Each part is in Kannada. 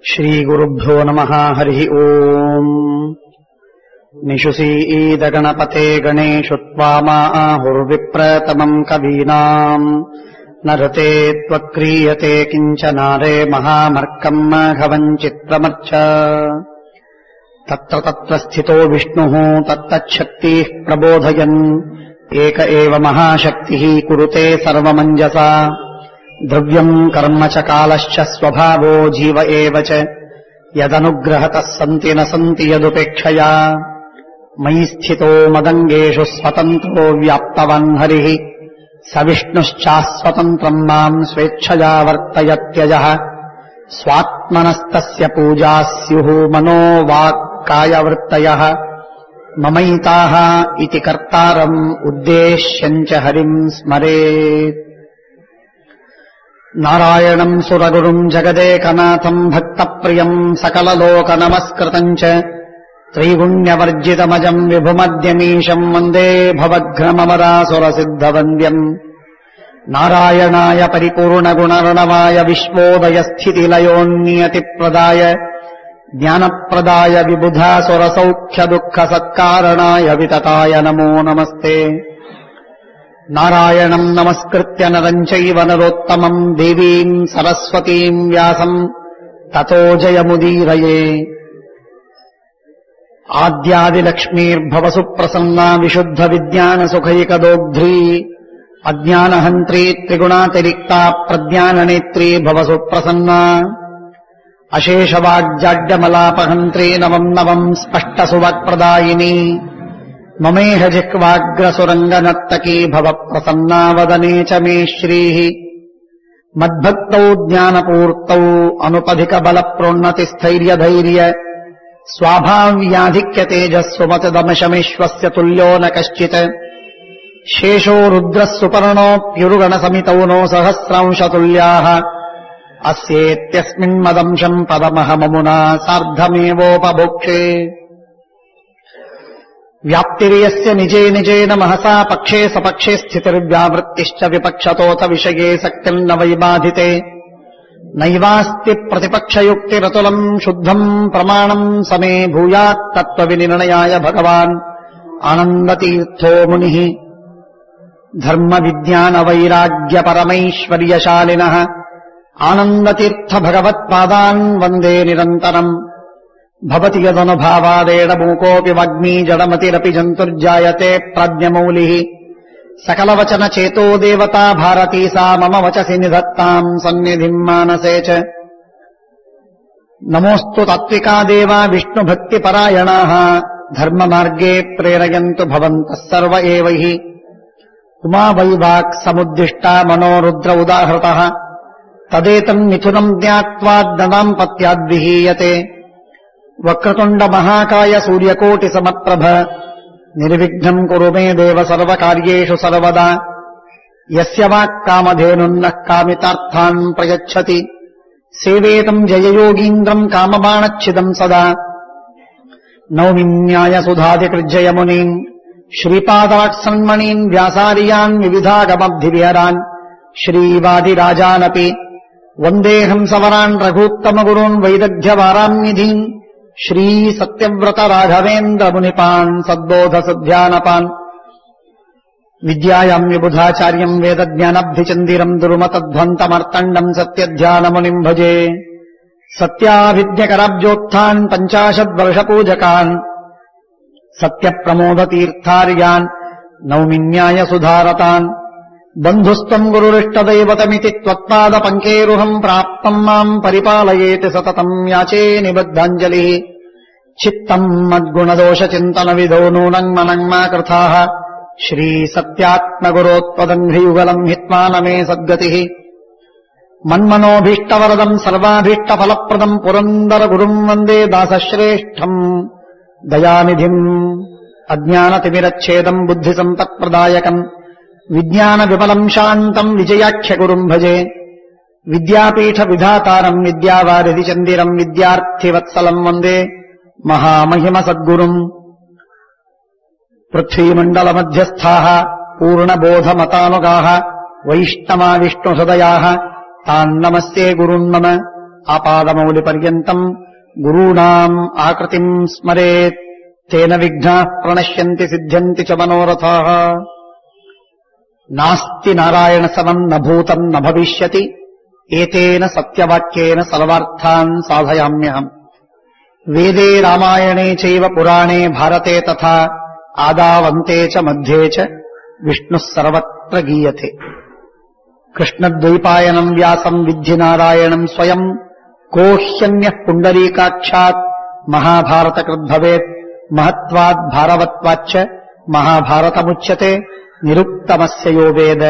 ಶ್ರೀಗುರುಭ್ಯೋ ನಮಃ ಹರಿ ಓಂ. ನಿಶುಸೀದಗಣಪತೆ ಗಣೇಶುತ್ವಾಮಾಹುರ್ವಿಪ್ರತಮಂ ಕವೀನಾಂ ನರತೆ ತ್ವಕ್ರಿಯತೆ ಕಿಂಚನಾರೆ ಮಹಾಮರ್ಕಂ ಘವಂಚಿತ್ರಮರ್ಚ. ತತ್ರ ತತ್ರ ಸ್ಥಿತೋ ವಿಷ್ಣುಃ ತತ್ತಚ್ಛಕ್ತಿಃ ಪ್ರಬೋಧಯನ್ ಏಕ ಏವ ಮಹಾಶಕ್ತಿಃ ಕುರುತೆ ಸರ್ವಮಂಜಸಾ. ದ್ರವ್ಯಂ ಕರ್ಮ ಚ ಕಾಲಶ್ಚ ಸ್ವಭಾವೋ ಜೀವ ಏವ ಚ ಯದನುಗ್ರಹತಃ ಸಂತಿ ನ ಸಂತಿ ಯದುಪೇಕ್ಷಯಾ. ಮಯಿ ಸ್ಥಿತೋ ಮದಂಗೇಷು ಸ್ವತಂತ್ರೋ ವ್ಯಾಪ್ತವಾನ್ ಹರಿಃ ಸ ವಿಷ್ಣುಶ್ಚಾಸ್ವತಂತ್ರಂ ಮಾಂ ಸ್ವೇಚ್ಛಯಾ ವರ್ತಯತ್ಯಜಃ. ಸ್ವಾತ್ಮನಸ್ತಸ್ಯ ಪೂಜಾ ಸ್ಯುಃ ಮನೋ ವಾಕ್ ಕಾಯವೃತ್ತಯಃ. ಮಮೈತಾಃ ಇತಿ ಕರ್ತಾರಂ ಉದ್ದೇಶ್ಯಂ ಚ ಹರಿಂ ಸ್ಮರೇತ್. ನಾರಾಯಣಂ ಸುರಗುರುಂ ಜಗದೇಕನಾಥಂ ಭಕ್ತಪ್ರಿಯಂ ಸಕಲಲೋಕನಮಸ್ಕೃತಂ ಚ ತ್ರೈಗುಣ್ಯವರ್ಜಿತಮಜಂ ವಿಭುಮದ್ಯಮೀಶಂ ವಂದೇ ಭವಘ್ನಮರಾಸುರಸಿದ್ಧವಂದ್ಯಂ. ನಾರಾಯಣಾಯ ಪರಿಪೂರ್ಣಗುಣರ್ಣವಾಯ ವಿಶ್ವೋದಯಸ್ಥಿತಿಲಯೋನ್ನಿಯತಿಪ್ರದಾಯ ಜ್ಞಾನಪ್ರದಾಯ ವಿಬುಧಾಸುರಸೌಖ್ಯದುಃಖಸತ್ಕಾರಣಾಯ ವಿತತಾಯ ನಮೋ ನಮಸ್ತೆ. ನಾರಾಯಣಂ ನಮಸ್ಕೃತ್ಯ ನರಂ ಚೈವ ನರೋತ್ತಮಂ ದೇವೀಂ ಸರಸ್ವತೀಂ ವ್ಯಾಸಂ ತತೋ ಜಯಮುದೀರಯೇ. ಆದ್ಯಾದಿಲಕ್ಷ್ಮೀರ್ಭವಸು ಪ್ರಸನ್ನಾ ವಿಶುದ್ಧ ವಿಜ್ಞಾನಸುಖೈಕದೋಗ್ಧ್ರೀ ಅಜ್ಞಾನಹಂತ್ರೀ ತ್ರಿಗುಣಾತಿರಿಕ್ತಾ ಪ್ರಜ್ಞಾನನೇತ್ರೀ ಭವಸು ಪ್ರಸನ್ನಾ. ಅಶೇಷವಾಗ್ಜಾಡ್ಯಮಲಾಪಹಂತ್ರೀ ನವಂ ನವಂ ಸ್ಪಷ್ಟಸುವಾಕ್ಪ್ರದಾಯಿನಿ. ಮಮೇಹ ಜಿಹ್ವಾಗ್ರಸುರಂಗನರ್ತಕೀ ಭವ ಪ್ರಸನ್ನಾ ವದನೆ ಚ ಮೇ ಶ್ರೀಃ. ಮದ್ಭಕ್ತೌ ಜ್ಞಾನಪೂರ್ತೌ ಅನುಪಧಿಕ ಬಲಪ್ರೋನ್ನತಿಸ್ಥೈರ್ಯಧೈರ್ಯ ಸ್ವಾಭಾವ್ಯಾಧಿಕ್ಯತೇಜಸ್ಸುಮತದಮಶಮೇಶ್ವಸ್ಯ ತುಲ್ಯೋ ನ ಕಶ್ಚಿತ್. ಶೇಷೋ ರುದ್ರಃ ಸುಪರ್ಣೋऽಪ್ಯುರುಗಣಸಮಿತೌ ನೋ ಸಹಸ್ರಾಂಶತುಲ್ಯಾಃ. ಅಸ್ಯೇತ್ಯಸ್ಮಿನ್ಮದಂಶಂ ಪದಮಹಮಮುನಾ ಸಾರ್ಧಮೇವೋಪಭೋಕ್ಷೇ. ವ್ಯಾಪ್ತಿರ್ಯಸ್ಯ ನಿಜೇ ನಿಜೇನ ಮಹಸಾ ಪಕ್ಷೇ ಸಪಕ್ಷೇ ಸ್ಥಿತಿರ್ವ್ಯಾವೃತ್ತಿಶ್ಚ ವಿಪಕ್ಷತೋತ ವಿಷಯೇ ಸಕ್ತಿರ್ನ ವೈಬಾಧಿತೆ. ನೈವಾಸ್ತಿ ಪ್ರತಿಪಕ್ಷಯುಕ್ತಿರತುಲಂ ಶುದ್ಧಂ ಪ್ರಮಾಣಂ ಸಮೇ ಭೂಯಾತ್ ತತ್ವವಿನಿರ್ಣಯಾಯ ಭಗವಾನ್ ಆನಂದತೀರ್ಥೋ ಮುನಿಃ. ಧರ್ಮ ವಿಜ್ಞಾನ ವೈರಾಗ್ಯ ಪರಮೈಶ್ವರ್ಯಶಾಲಿನಃ ಆನಂದತೀರ್ಥ ಭಗವತ್ಪಾದಾನ್ ವಂದೇ ನಿರಂತರಂ. ಭವತಿ ಯದನುಭಾವಾದೇಡಮೂಕೋऽಪಿ ವಾಗ್ಮೀ ಜಡಮತಿರಪಿ ಜಂತುರ್ಜಾಯತೆ ಪ್ರಾಜ್ಞಮೌಲಿಃ. ಸಕಲವಚನಚೇತೋ ದೇವತಾ ಭಾರತೀ ಸಾ ಮಮ ವಚಸಿ ನಿಧತ್ತಾಂ ಸನ್ನಿಧಿಂ ಮಾನಸೇ ಚ. ನಮೋऽಸ್ತು ತಾತ್ವಿಕಾ ದೇವಾ ವಿಷ್ಣುಭಕ್ತಿಪರಾಯಣಾಃ ಧರ್ಮಮಾರ್ಗೇ ಪ್ರೇರಯन्तु ಭವಂತಃ ಸರ್ವ ಏವ ಹಿ. ಉಮಾ ವೈವಾಕ್ ಸಮುದ್ದಿಷ್ಟಾ ಮನೋರುದ್ರ ಉದಾಹೃತಃ ತದೇತಂ ಮಿಥುನಂ ಜ್ಞಾತ್ವಾ ದಾಂಪತ್ಯಾದ್ವಿಹೀಯತೆ. ವಕ್ರತುಂಡ ಮಹಾಕಾಯ ಸೂರ್ಯಕೋಟಿ ಸಮಪ್ರಭ ನಿರ್ವಿಘ್ನಂ ಕುರು ಮೇ ದೇವ ಸರ್ವಕಾರ್ಯೇಷು ಸರ್ವದಾ. ಯಸ್ಯ ವಾಕ್ ಕಾಮಧೇನುನ್ನಃ ಕಾಮಿತಾರ್ಥಾನ್ ಪ್ರಯಚ್ಛತಿ ಸೇವೇತಂ ಜಯಯೋಗೀಂದ್ರಂ ಕಾಮಬಾಣಚ್ಛಿದಂ ಸದಾ. ನೌಮಿನ್ಯಾಯ ಸುಧಾಧಿಕೃಜ್ಜಯ ಮುನೀನ್ ಶ್ರೀಪಾದಾಟ್ಸನ್ಮಣೀನ್ ವ್ಯಾಸಾರ್ಯಾನ್ ವಿವಿಧಾಗಮಬ್ಧಿವಿಹರಾನ್ ಶ್ರೀವಾದಿರಾಜಾನಪಿ. ವಂದೇಹಂ ಸವರಾನ್ ರಘೂತ್ತಮಗುರೂನ್ ವೈದಗ್ಧ್ಯವಾರಾಮ್ನಿಧೀನ್ ಶ್ರೀ ಸತ್ಯವ್ರತ ರಾಘವೇಂದ್ರ ಮುನಿಪಾನ್ ಸದ್ಬೋಧಸಧ್ಯಾನಪಾನ್. ವಿದ್ಯಾಯಾಂ ವಿಬುಧಾಚಾರ್ಯಂ ವೇದಜ್ಞಾನಬ್ಧಿಚಂದಿರಂ ದುರ್ಮತಧ್ವಂತಮರ್ತಂಡಂ ಸತ್ಯಧ್ಯಾನಮುನಿಂ ಭಜೆ. ಸತ್ಯಾಭಿಜ್ಞಕರಾಬ್ಜೋತ್ಥಾನ್ ಪಂಚಾಶದ್ವರ್ಷಪೂಜಕಾನ್ ಸತ್ಯಪ್ರಮೋದತೀರ್ಥಾರ್ಯಾನ್ ನೌಮಿನ್ಯಾಯ ಸುಧಾರತಾನ್. ಬಂಧುಸ್ತ್ವಂ ಗುರುರಿಷ್ಟದೈವತಮಿತಿ ತ್ವತ್ಪಾದ ಪಂಕೇರುಹಂ ಪ್ರಾಪ್ತಂ ಮಾಂ ಪರಿಪಾಲಯೇತಿ ಸತತಂ ಯಾಚೇ ನಿಬದ್ಧಾಂಜಲಿಃ. ಚಿತ್ತಂ ಮದ್ಗುಣದೋಷಚಿಂತನ ವಿಧೋ ನೂನಂ ಮನಂ ಮಾ ಕೃತಾಃ. ಶ್ರೀ ಸತ್ಯಾತ್ಮಗುರೋತ್ಪದಂಘ್ರಿಯುಗಲಂ ಹಿತ್ವಾ ನ ಮೇ ಸದ್ಗತಿಃ. ಮನ್ಮನೋಭೀಷ್ಟವರದಂ ಸರ್ವಾಭೀಷ್ಟಫಲಪ್ರದಂ ಪುರಂದರ ಗುರುಂ ವಂದೇ ದಾಸಶ್ರೇಷ್ಠಂ ದಯಾನಿಧಿಂ. ಅಜ್ಞಾನತಿಮಿರಚ್ಛೇದಂ ಬುದ್ಧಿಸಂಪತ್ಪ್ರದಾಯಕಂ ವಿಜ್ಞಾನ ವಿಮಲಂ ಶಾಂತಂ ವಿಜಯಾಖ್ಯ ಗುರುಂ ಭಜೆ. ವಿದ್ಯಾಪೀಠ ವಿಧಾತಾರಂ ವಿದ್ಯಾವಾರಿಧಿ ಚಂದಿರಂ ವಿದ್ಯಾರ್ಥಿವತ್ಸಲಂ ವಂದೇ ಮಹಾಮಹಿಮ ಸದ್ಗುರುಂ. ಪೃಥ್ವೀಮಂಡಲ ಮಧ್ಯಸ್ಥಾಃ ಪೂರ್ಣಬೋಧಮತಾನುಗಾಃ ವೈಷ್ಣವಾ ವಿಷ್ಣುಹೃದಯಾಃ ತಾನ್ನಮಸ್ಯೆ ಗುರುನ್ ಮಮ ಆಪಾದಮೌಲಿಪರ್ಯಂತम् ಗುರೂಣಾम् ಆಕೃತಿम् ಸ್ಮರೇತ್ ತೇನ ವಿಘ್ನಾಃ ಪ್ರಣಶ್ಯಂತಿ ಸಿದ್ಧ್ಯಂತಿ ಚ ಮನೋರಥಾಃ. ನಾಸ್ತಿ ನಾರಾಯಣ ಸಮಂ ನ ಭೂತಂ ನ ಭವಿಷ್ಯತಿ ಏತೇನ ಸತ್ಯವಾಕ್ಯೇನ ಸರ್ವಾರ್ಥಾನ್ ಸಾಧಯಾಮ್ಯಹಂ. ವೇದೇ ರಾಮಾಯಣೇ ಚೈವ ಪುರಾಣೇ ಭಾರತೆ ತಥಾ ಆದಾವಂತೆ ಚ ಮಧ್ಯೆ ಚ ವಿಷ್ಣುಃ ಸರ್ವತ್ರ ಗೀಯತೆ. ಕೃಷ್ಣದ್ವೈಪಾಯನಂ ವ್ಯಾಸಂ ವಿದ್ಧಿ ನಾರಾಯಣಂ ಸ್ವಯಂ ಕೋ ಹ್ಯನ್ಯಃ ಪುಂಡರೀಕಾಕ್ಷಾತ್ ಮಹಾಭಾರತಕೃದ್ ಭವೇತ್. ಮಹತ್ವಾದ್ ಭಾರವತ್ವಾಚ್ಚ ಮಹಾಭಾರತಮುಚ್ಯತೆ. ನಿರುಕ್ತಮಸ್ಯ ಯೋ ವೇದ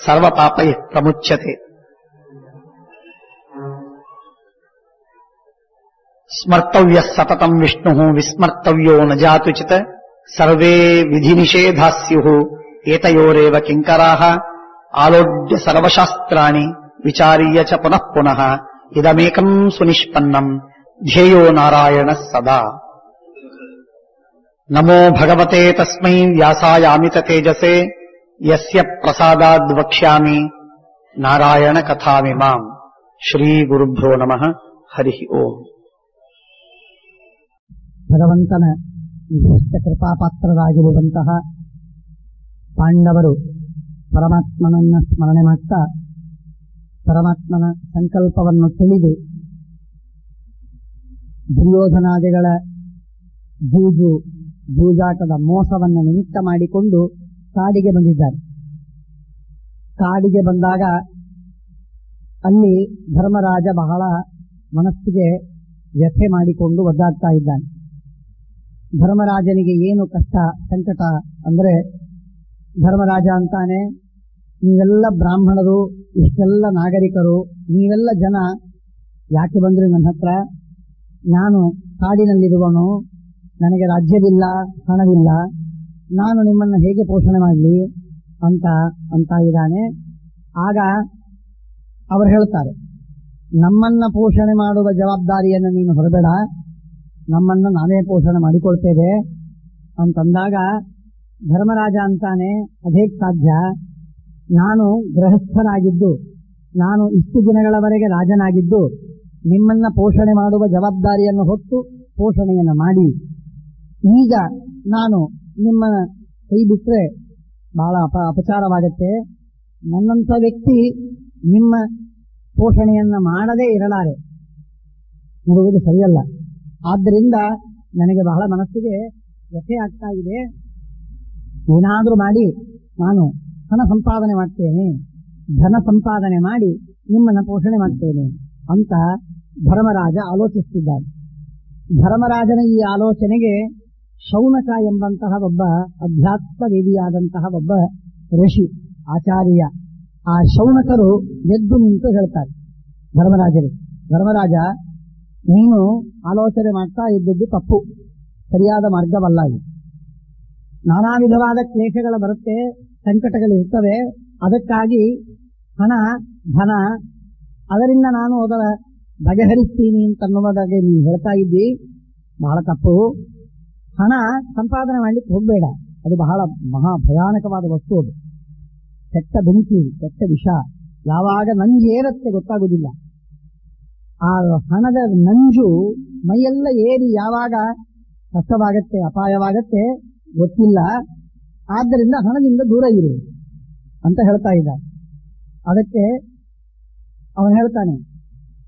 ಸರ್ವಪಾಪೈಃ ಪ್ರಮುಚ್ಯತೆ. ಸ್ಮರ್ತವ್ಯಃ ಸತತಂ ವಿಷ್ಣುಃ ವಿಸ್ಮರ್ತವ್ಯೋ ನ ಜಾತುಚಿತ. ಸರ್ವೇ ವಿಧಿನಿಷೇಧಾ ಸ್ಯುಃ ಏತಯೋರೇವ ಕಿಂಕರಾಃ. ಆಲೋಡ್ಯ ಸರ್ವಶಾಸ್ತ್ರಾಣಿ ವಿಚಾರ್ಯ ಚ ಪುನಃ ಪುನಃ ಇದಮೇಕಂ ಸುನಿಷ್ಪನ್ನಂ ಧ್ಯೇಯೋ ನಾರಾಯಣಃ ಸದಾ. ನಮೋ ಭಗವತೆ ತಸ್ಮೈ ವ್ಯಾಸಾಯಾಮಿತ ತೇಜಸೇ ಯಸ್ಯ ಪ್ರಸಾದಾದ್ ವಕ್ಷ್ಯಾಮಿ ನಾರಾಯಣ ಕಥಾಮಿಮಾಂ. ಶ್ರೀ ಗುರುಭ್ಯೋ ನಮಃ. ಹರಿ ಓಂ. ಭಗವಂತನ ವಿಶಿಷ್ಟ ಕೃಪಾಪಾತ್ರರಾಗಿರುವಂತಹ ಪಾಂಡವರು ಪರಮಾತ್ಮನನ್ನ ಸ್ಮರಣೆ ಮಾಡ್ತಾ ಪರಮಾತ್ಮನ ಸಂಕಲ್ಪವನ್ನು ತಿಳಿದು ದುರ್ಯೋಧನಾದಿಗಳ ಜೂಜಾಟದ ಮೋಸವನ್ನು ನಿಮಿತ್ತ ಮಾಡಿಕೊಂಡು ಕಾಡಿಗೆ ಬಂದಿದ್ದಾರೆ. ಕಾಡಿಗೆ ಬಂದಾಗ ಅಲ್ಲಿ ಧರ್ಮರಾಜ ಬಹಳ ಮನಸ್ಸಿಗೆ ವ್ಯಥೆ ಮಾಡಿಕೊಂಡು ಒದ್ದಾಡ್ತಾ ಇದ್ದಾನೆ. ಧರ್ಮರಾಜನಿಗೆ ಏನು ಕಷ್ಟ ಸಂಕಟ ಅಂದ್ರೆ, ಧರ್ಮರಾಜ ಅಂತಾನೆ, ನೀವೆಲ್ಲ ಬ್ರಾಹ್ಮಣರು, ಇಷ್ಟೆಲ್ಲ ನಾಗರಿಕರು, ನೀವೆಲ್ಲ ಜನ ಯಾಕೆ ಬಂದ್ರಿ ನನ್ನ ಹತ್ರ? ನಾನು ಕಾಡಿನಲ್ಲಿರುವನು, ನನಗೆ ರಾಜ್ಯವಿಲ್ಲ, ಹಣವಿಲ್ಲ, ನಾನು ನಿಮ್ಮನ್ನ ಹೇಗೆ ಪೋಷಣೆ ಮಾಡಲಿ ಅಂತ ಇದ್ದಾನೆ. ಆಗ ಅವರು ಹೇಳ್ತಾರೆ, ನಮ್ಮನ್ನ ಪೋಷಣೆ ಮಾಡುವ ಜವಾಬ್ದಾರಿಯನ್ನು ನೀನು ಹೊರಬೇಡ, ನಮ್ಮನ್ನ ನಾವೇ ಪೋಷಣೆ ಮಾಡಿಕೊಳ್ತೇವೆ ಅಂತಂದಾಗ ಧರ್ಮರಾಜ ಅಂತಾನೆ, ಅದೇಕ್ ಸಾಧ್ಯ? ನಾನು ಗೃಹಸ್ಥನಾಗಿದ್ದು, ನಾನು ಇಷ್ಟು ದಿನಗಳವರೆಗೆ ರಾಜನಾಗಿದ್ದು, ನಿಮ್ಮನ್ನ ಪೋಷಣೆ ಮಾಡುವ ಜವಾಬ್ದಾರಿಯನ್ನು ಹೊತ್ತು ಪೋಷಣೆಯನ್ನು ಮಾಡಿ, ಈಗ ನಾನು ನಿಮ್ಮ ಕೈ ಬಿಟ್ರೆ ಬಹಳ ಅಪಚಾರವಾಗತ್ತೆ. ನನ್ನಂಥ ವ್ಯಕ್ತಿ ನಿಮ್ಮ ಪೋಷಣೆಯನ್ನ ಮಾಡದೇ ಇರಲಾರೆ, ಇರುವುದು ಸರಿಯಲ್ಲ. ಆದ್ದರಿಂದ ನನಗೆ ಬಹಳ ಮನಸ್ಸಿಗೆ ವ್ಯಥೆ ಆಗ್ತಾ ಇದೆ. ಏನಾದ್ರೂ ಮಾಡಿ ನಾನು ಹಣ ಸಂಪಾದನೆ ಮಾಡ್ತೇನೆ, ಧನ ಸಂಪಾದನೆ ಮಾಡಿ ನಿಮ್ಮನ್ನ ಪೋಷಣೆ ಮಾಡ್ತೇನೆ ಅಂತ ಧರ್ಮರಾಜ ಆಲೋಚಿಸುತ್ತಿದ್ದಾರೆ. ಧರ್ಮರಾಜನ ಈ ಆಲೋಚನೆಗೆ ಶೌನಕ ಎಂಬಂತಹ ಒಬ್ಬ ಅಧ್ಯಾತ್ಮ ವೇದಿಯಾದಂತಹ ಒಬ್ಬ ಋಷಿ ಆಚಾರ್ಯ, ಆ ಶೌನಕರು ಎದ್ದು ನಿಂತು ಹೇಳ್ತಾರೆ ಧರ್ಮರಾಜ, ನೀನು ಆಲೋಚನೆ ಮಾಡ್ತಾ ಇದ್ದದ್ದು ತಪ್ಪು, ಸರಿಯಾದ ಮಾರ್ಗವಲ್ಲ. ಇದು ನಾನಾ ವಿಧವಾದ ಕ್ಲೇಶಗಳು ಬರುತ್ತೆ, ಸಂಕಟಗಳಿರ್ತವೆ. ಅದಕ್ಕಾಗಿ ಹಣ ಧನ ಅದರಿಂದ ನಾನು ಅದರ ಬಗೆಹರಿಸ್ತೀನಿ ಅಂತನ್ನುವುದಾಗಿ ನೀನು ಹೇಳ್ತಾ ಇದ್ದಿ, ಬಹಳ ತಪ್ಪು. ಹಣ ಸಂಪಾದನೆ ಮಾಡ್ಲಿಕ್ಕೆ ಹೋಗಬೇಡ, ಅದು ಬಹಳ ಮಹಾ ಭಯಾನಕವಾದ ವಸ್ತು. ಅದು ಕೆಟ್ಟ ಬೆಂಕಿ, ಕೆಟ್ಟ ವಿಷ. ಯಾವಾಗ ನಂಜೇರತ್ತೆ ಗೊತ್ತಾಗುವುದಿಲ್ಲ. ಆ ಹಣದ ನಂಜು ಮೈಯೆಲ್ಲ ಏರಿ ಯಾವಾಗ ಕಷ್ಟವಾಗತ್ತೆ, ಅಪಾಯವಾಗತ್ತೆ ಗೊತ್ತಿಲ್ಲ. ಆದ್ದರಿಂದ ಹಣದಿಂದ ದೂರ ಇರು ಅಂತ ಹೇಳ್ತಾ ಇದ್ದ. ಅದಕ್ಕೆ ಅವನು ಹೇಳ್ತಾನೆ,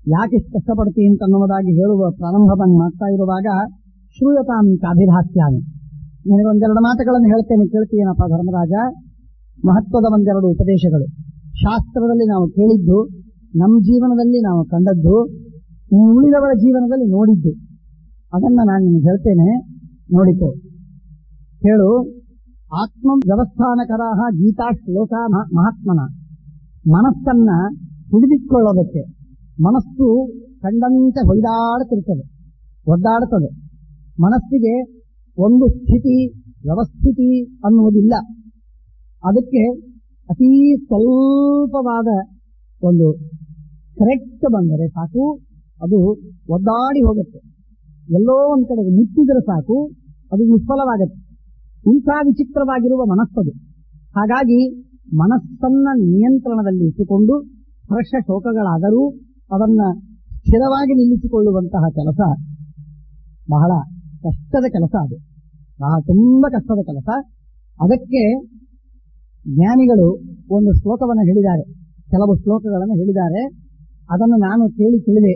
ಯಾಕೆ ಕಷ್ಟಪಡ್ತೀನಿ ಅಂತನ್ನುವುದಾಗಿ ಹೇಳುವ ಪ್ರಾರಂಭವನ್ನು ಮಾಡ್ತಾ ಇರುವಾಗ, ಶ್ರೂಯತಾಂ ಕಾಭಿಧಾಸ್ಯಾಮಿ, ನಿನಗೊಂದೆರಡು ಮಾತುಗಳನ್ನು ಹೇಳ್ತೇನೆ, ಕೇಳ್ತೀನಪ್ಪ ಧರ್ಮರಾಜ. ಮಹತ್ವದ ಒಂದೆರಡು ಉಪದೇಶಗಳು, ಶಾಸ್ತ್ರದಲ್ಲಿ ನಾವು ಕೇಳಿದ್ದು, ನಮ್ಮ ಜೀವನದಲ್ಲಿ ನಾವು ಕಂಡದ್ದು, ಉಳಿದವರ ಜೀವನದಲ್ಲಿ ನೋಡಿದ್ದು, ಅದನ್ನ ನಾನು ನಿಮಗೆ ಹೇಳ್ತೇನೆ, ನೋಡಿಕೋ, ಹೇಳು. ಆತ್ಮ ವ್ಯವಸ್ಥಾನಕರಾಹ ಗೀತಾ ಶ್ಲೋಕ ಮಹಾತ್ಮನ, ಮನಸ್ಸನ್ನ ಹಿಡಿದಿಟ್ಕೊಳ್ಳೋದಕ್ಕೆ. ಮನಸ್ಸು ಕಂಡಂತೆ ಒದ್ದಾಡುತ್ತದೆ. ಮನಸ್ಸಿಗೆ ಒಂದು ಸ್ಥಿತಿ ವ್ಯವಸ್ಥಿತಿ ಅನ್ನುವುದಿಲ್ಲ. ಅದಕ್ಕೆ ಅತೀ ಸ್ವಲ್ಪವಾದ ಒಂದು ಕರೆಕ್ಟ್ ಬಂದರೆ ಸಾಕು, ಅದು ಒದ್ದಾಡಿ ಹೋಗುತ್ತೆ. ಎಲ್ಲೋ ಒಂದ್ ಕಡೆಗೆ ಮುಟ್ಟಿದ್ರೆ ಸಾಕು, ಅದು ವಿಫಲವಾಗುತ್ತೆ. ಇಂಥ ವಿಚಿತ್ರವಾಗಿರುವ ಮನಸ್ಸದು. ಹಾಗಾಗಿ ಮನಸ್ಸನ್ನ ನಿಯಂತ್ರಣದಲ್ಲಿ ಇಟ್ಟುಕೊಂಡು ಸ್ಪರ್ಶ ಶೋಕಗಳಾದರೂ ಅದನ್ನ ಸ್ಥಿರವಾಗಿ ನಿಲ್ಲಿಸಿಕೊಳ್ಳುವಂತಹ ಕೆಲಸ ಬಹಳ ಕಷ್ಟದ ಕೆಲಸ. ಅದು ಬಹಳ ತುಂಬಾ ಕಷ್ಟದ ಕೆಲಸ. ಅದಕ್ಕೆ ಜ್ಞಾನಿಗಳು ಒಂದು ಶ್ಲೋಕವನ್ನು ಹೇಳಿದ್ದಾರೆ, ಕೆಲವು ಶ್ಲೋಕಗಳನ್ನು ಹೇಳಿದ್ದಾರೆ. ಅದನ್ನು ನಾನು ತಿಳಿದೆ,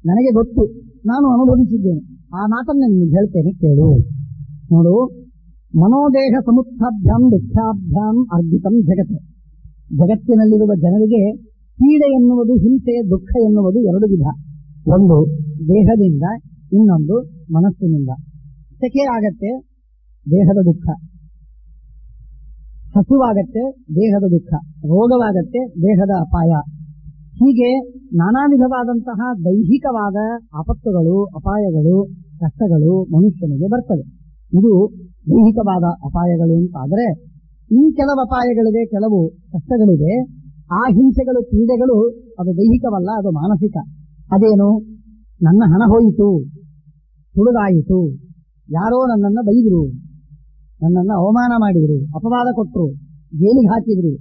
ನನಗೆ ಗೊತ್ತು, ನಾನು ಅನುಭವಿಸಿದ್ದೇನೆ. ಆ ಮಾತನ್ನು ನಿಮಗೆ ಹೇಳ್ತೇನೆ, ಕೇಳು. ನೋಡು, ಮನೋದೇಹ ಸಮುತ್ಥಾಭ್ಯಾಂ ದುಃಖಾಭ್ಯಾಂ ಅರ್ಜಿತಂ ಜಗತ್. ಜಗತ್ತಿನಲ್ಲಿರುವ ಜನರಿಗೆ ಪೀಡೆ ಎನ್ನುವುದು, ಹಿಂಸೆ, ದುಃಖ ಎನ್ನುವುದು ಎರಡು ವಿಧ. ಒಂದು ದೇಹದಿಂದ, ಇನ್ನೊಂದು ಮನಸ್ಸಿನಿಂದ. ಸೆಕೆ ಆಗತ್ತೆ, ದೇಹದ ದುಃಖ. ಹಸುವಾಗತ್ತೆ, ದೇಹದ ದುಃಖ. ರೋಗವಾಗತ್ತೆ, ದೇಹದ ಅಪಾಯ. ಹೀಗೆ ನಾನಾ ವಿಧವಾದಂತಹ ದೈಹಿಕವಾದ ಆಪತ್ತುಗಳು, ಅಪಾಯಗಳು, ಕಷ್ಟಗಳು ಮನುಷ್ಯನಿಗೆ ಬರ್ತವೆ. ಇದು ದೈಹಿಕವಾದ ಅಪಾಯಗಳು ಅಂತಾದರೆ, ಈ ಕೆಲವು ಅಪಾಯಗಳಿವೆ, ಕೆಲವು ಕಷ್ಟಗಳಿವೆ. ಆ ಹಿಂಸೆಗಳು, ಪೀಡೆಗಳು ಅದು ದೈಹಿಕವಲ್ಲ, ಅದು ಮಾನಸಿಕ. ಅದೇನು? ನನ್ನ ಹಣ ಹೋಯಿತು, ಸುಡುಗಾಯಿತು, ಯಾರೋ ನನ್ನನ್ನು ಬೈದರು, ನನ್ನನ್ನು ಅವಮಾನ ಮಾಡಿದರು, ಅಪವಾದ ಕೊಟ್ಟರು, ಜೈಲಿಗೆ ಹಾಕಿದ್ರು,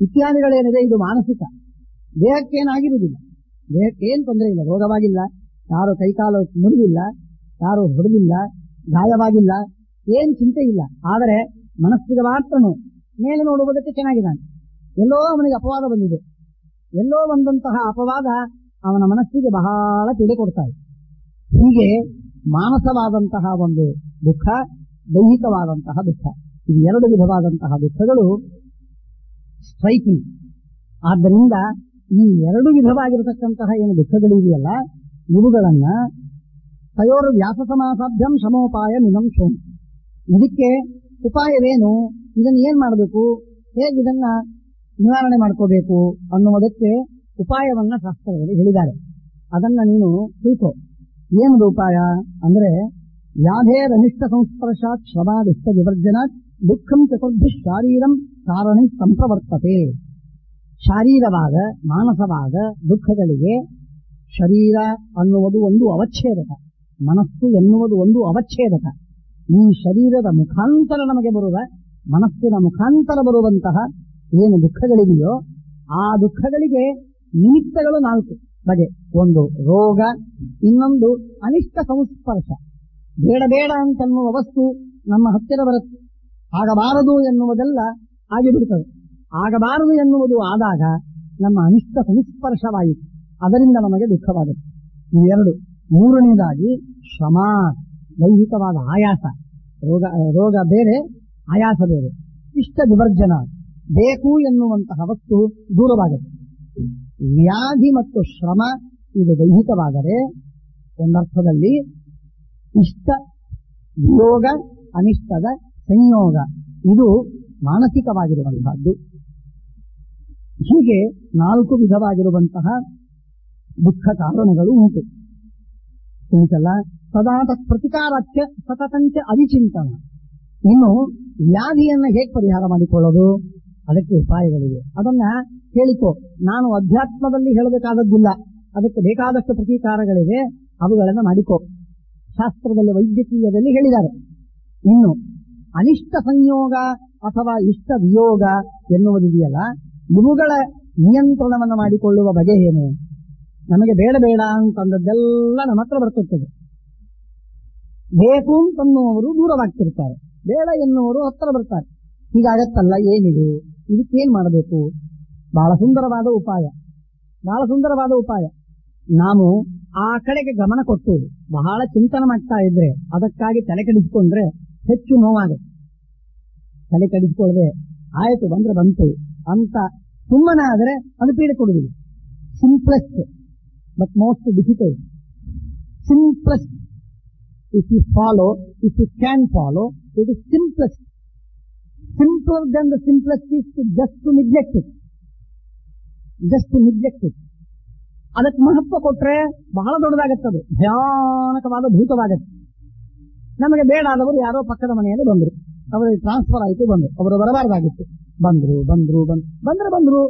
ಇತ್ಯಾದಿಗಳೇನಿದೆ ಇದು ಮಾನಸಿಕ. ದೇಹಕ್ಕೇನಾಗಿರುವುದಿಲ್ಲ, ದೇಹಕ್ಕೇನು ತೊಂದರೆ ಇಲ್ಲ, ರೋಗವಾಗಿಲ್ಲ, ಯಾರು ಕೈಕಾಲು ಮುರಿದಿಲ್ಲ, ಯಾರು ಹೊಡೆದಿಲ್ಲ, ಗಾಯವಾಗಿಲ್ಲ, ಏನ್ ಚಿಂತೆ ಇಲ್ಲ. ಆದರೆ ಮನಸ್ಸಿಗೆ ಮಾತ್ರನು ಮೇಲೆ ನೋಡುವುದಕ್ಕೆ ಚೆನ್ನಾಗಿದ್ದಾನೆ. ಎಲ್ಲೋ ಅವನಿಗೆ ಅಪವಾದ ಬಂದಿದೆ, ಎಲ್ಲೋ ಬಂದಂತಹ ಅಪವಾದ ಅವನ ಮನಸ್ಸಿಗೆ ಬಹಳ ಪೀಡೆ ಕೊಡ್ತಾರೆ. ಹೀಗೆ ಮಾನಸವಾದಂತಹ ಒಂದು ದುಃಖ, ದೈಹಿಕವಾದಂತಹ ದುಃಖ, ಇದು ಎರಡು ವಿಧವಾದಂತಹ ದುಃಖಗಳು ಸ್ಟ್ರೈಕಿಂಗ್. ಆದ್ದರಿಂದ ಈ ಎರಡು ವಿಧವಾಗಿರತಕ್ಕಂತಹ ಏನು ದುಃಖಗಳಿದೆಯಲ್ಲ, ಇವುಗಳನ್ನ ತಯೋರ್ ವ್ಯಾಸ ಸಮಾಸಾಭ್ಯಂ ಸಮೋಪಾಯ ಮಿನಂ ಸೋಮ್. ಇದಕ್ಕೆ ಉಪಾಯವೇನು, ಇದನ್ನು ಏನ್ ಮಾಡಬೇಕು, ಹೇಗೆ ಇದನ್ನ ನಿವಾರಣೆ ಮಾಡ್ಕೋಬೇಕು ಅನ್ನುವುದಕ್ಕೆ ಉಪಾಯವನ್ನ ಶಾಸ್ತ್ರದಲ್ಲಿ ಹೇಳಿದ್ದಾರೆ. ಅದನ್ನ ನೀನು ತಿಳ್ಕೊ. ಏನದು ಉಪಾಯ ಅಂದ್ರೆ, ವ್ಯಾಧೇರನಿಷ್ಠ ಸಂಸ್ಪರ್ಶಾತ್ ಶ್ರಮಾದಿಷ್ಟ ವಿವರ್ಜನಾತ್ ದುಃಖಂ ಚತುರ್ಭಿ ಶಾರೀರಂ ಕಾರಣ ಸಂಪ್ರವರ್ತತೆ. ಶಾರೀರವಾದ, ಮಾನಸವಾದ ದುಃಖಗಳಿಗೆ ಶರೀರ ಅನ್ನುವುದು ಒಂದು ಅವಚ್ಛೇದಕ, ಮನಸ್ಸು ಎನ್ನುವುದು ಒಂದು ಅವಚ್ಛೇದಕ. ಈ ಶರೀರದ ಮುಖಾಂತರ ನಮಗೆ ಬರುವ, ಮನಸ್ಸಿನ ಮುಖಾಂತರ ಬರುವಂತಹ ಏನು ದುಃಖಗಳಿದೆಯೋ ಆ ದುಃಖಗಳಿಗೆ ನಿಮಿತ್ತಗಳು ನಾಲ್ಕು ಬಗೆ. ಒಂದು ರೋಗ, ಇನ್ನೊಂದು ಅನಿಷ್ಟ ಸಂಸ್ಪರ್ಶ. ಬೇಡ ಬೇಡ ಅಂತನ್ನುವ ವಸ್ತು ನಮ್ಮ ಹತ್ತಿರ ಬರುತ್ತೆ, ಆಗಬಾರದು ಎನ್ನುವುದೆಲ್ಲ ಆಗಿಬಿಡುತ್ತದೆ. ಆಗಬಾರದು ಎನ್ನುವುದು ಆದಾಗ ನಮ್ಮ ಅನಿಷ್ಟ ಸಂಸ್ಪರ್ಶವಾಯಿತು, ಅದರಿಂದ ನಮಗೆ ದುಃಖವಾಗುತ್ತೆ. ಇವೆರಡು. ಮೂರನೇದಾಗಿ ಶ್ರಮ, ದೈಹಿಕವಾದ ಆಯಾಸ. ರೋಗ ಬೇರೆ, ಆಯಾಸ ಬೇರೆ. ಇಷ್ಟ ವಿವರ್ಜನ, ಬೇಕು ಎನ್ನುವಂತಹ ವಸ್ತು ದೂರವಾಗುತ್ತೆ. ವ್ಯಾಧಿ ಮತ್ತು ಶ್ರಮ ಇದು ದೈಹಿಕವಾದರೆ, ಒಂದರ್ಥದಲ್ಲಿ ಇಷ್ಟ ವಿಯೋಗ, ಅನಿಷ್ಟದ ಸಂಯೋಗ ಇದು ಮಾನಸಿಕವಾಗಿರುವಂತಹದ್ದು. ಹೀಗೆ ನಾಲ್ಕು ವಿಧವಾಗಿರುವಂತಹ ದುಃಖ ಕಾರಣಗಳು ಉಂಟು. ಉಂಟಲ್ಲ, ಸದಾ ಪ್ರತಿಕಾರಕ್ಕೆ ಸತತಂಚ ಅವಿಚಿಂತನ. ಇನ್ನು ವ್ಯಾಧಿಯನ್ನ ಹೇಗೆ ಪರಿಹಾರ ಮಾಡಿಕೊಳ್ಳೋದು, ಅದಕ್ಕೆ ಉಪಾಯಗಳಿವೆ. ಅದನ್ನ ಹೇಳಿಕೋ. ನಾನು ಅಧ್ಯಾತ್ಮದಲ್ಲಿ ಹೇಳಬೇಕಾದದ್ದಿಲ್ಲ, ಅದಕ್ಕೆ ಬೇಕಾದಷ್ಟು ಪ್ರತೀಕಾರಗಳಿವೆ, ಅವುಗಳನ್ನು ಮಾಡಿಕೋ. ಶಾಸ್ತ್ರದಲ್ಲಿ, ವೈದ್ಯಕೀಯದಲ್ಲಿ ಹೇಳಿದ್ದಾರೆ. ಇನ್ನು ಅನಿಷ್ಟ ಸಂಯೋಗ ಅಥವಾ ಇಷ್ಟ ವಿಯೋಗ ಎನ್ನುವುದಿದೆಯಲ್ಲ, ಇವುಗಳ ನಿಯಂತ್ರಣವನ್ನು ಮಾಡಿಕೊಳ್ಳುವ ಬಗೆ ಏನು? ನಮಗೆ ಬೇಡ ಬೇಡ ಅಂತಂದದ್ದೆಲ್ಲ ನಮ್ಮ ಹತ್ರ ಬರ್ತಿರ್ತದೆ. ಬೇಕು ಅಂತನ್ನುವರು ದೂರವಾಗ್ತಿರ್ತಾರೆ, ಬೇಡ ಎನ್ನುವರು ಹತ್ತಿರ ಬರ್ತಾರೆ. ಹೀಗಾಗತ್ತಲ್ಲ, ಏನಿದು, ಇದಕ್ಕೇನ್ ಮಾಡಬೇಕು? ಬಹಳ ಸುಂದರವಾದ ಉಪಾಯ, ಬಹಳ ಸುಂದರವಾದ ಉಪಾಯ. ನಾವು ಆ ಕಡೆಗೆ ಗಮನ ಕೊಟ್ಟು ಬಹಳ ಚಿಂತನೆ ಮಾಡ್ತಾ ಇದ್ರೆ, ಅದಕ್ಕಾಗಿ ತಲೆ ಕೆಡಿಸಿಕೊಂಡ್ರೆ ಹೆಚ್ಚು ನೋವಾಗುತ್ತೆ. ತಲೆ ಕೆಡಿಸಿಕೊಳ್ಳದೆ ಆಯ್ತು ಬಂದ್ರೆ ಬಂತು ಅಂತ ಸುಮ್ಮನೆ ಆದರೆ ಅದು ಪೀಡೆ ಕೊಡುವುದಿಲ್ಲ. Simplest but most difficult. Simplest if you follow, if you can follow, it is simplest. Simpler than the simplest is just to neglect it. Just to neglect it. ಅದಕ್ಕೆ ಮಹತ್ವ ಕೊಟ್ರೆ ಬಹಳ ದೊಡ್ಡದಾಗುತ್ತದೆ, ಭಯಾನಕವಾದ ಭೂತವಾಗುತ್ತೆ. ನಮಗೆ ಬೇಡಾದವರು ಯಾರೋ ಪಕ್ಕದ ಮನೆಯಲ್ಲಿ ಬಂದರು, ಅವರಿಗೆ ಟ್ರಾನ್ಸ್ಫರ್ ಆಯಿತು, ಬಂದರು. ಅವರು ಬರಬಾರ್ದಾಗಿತ್ತು, ಬಂದ್ರು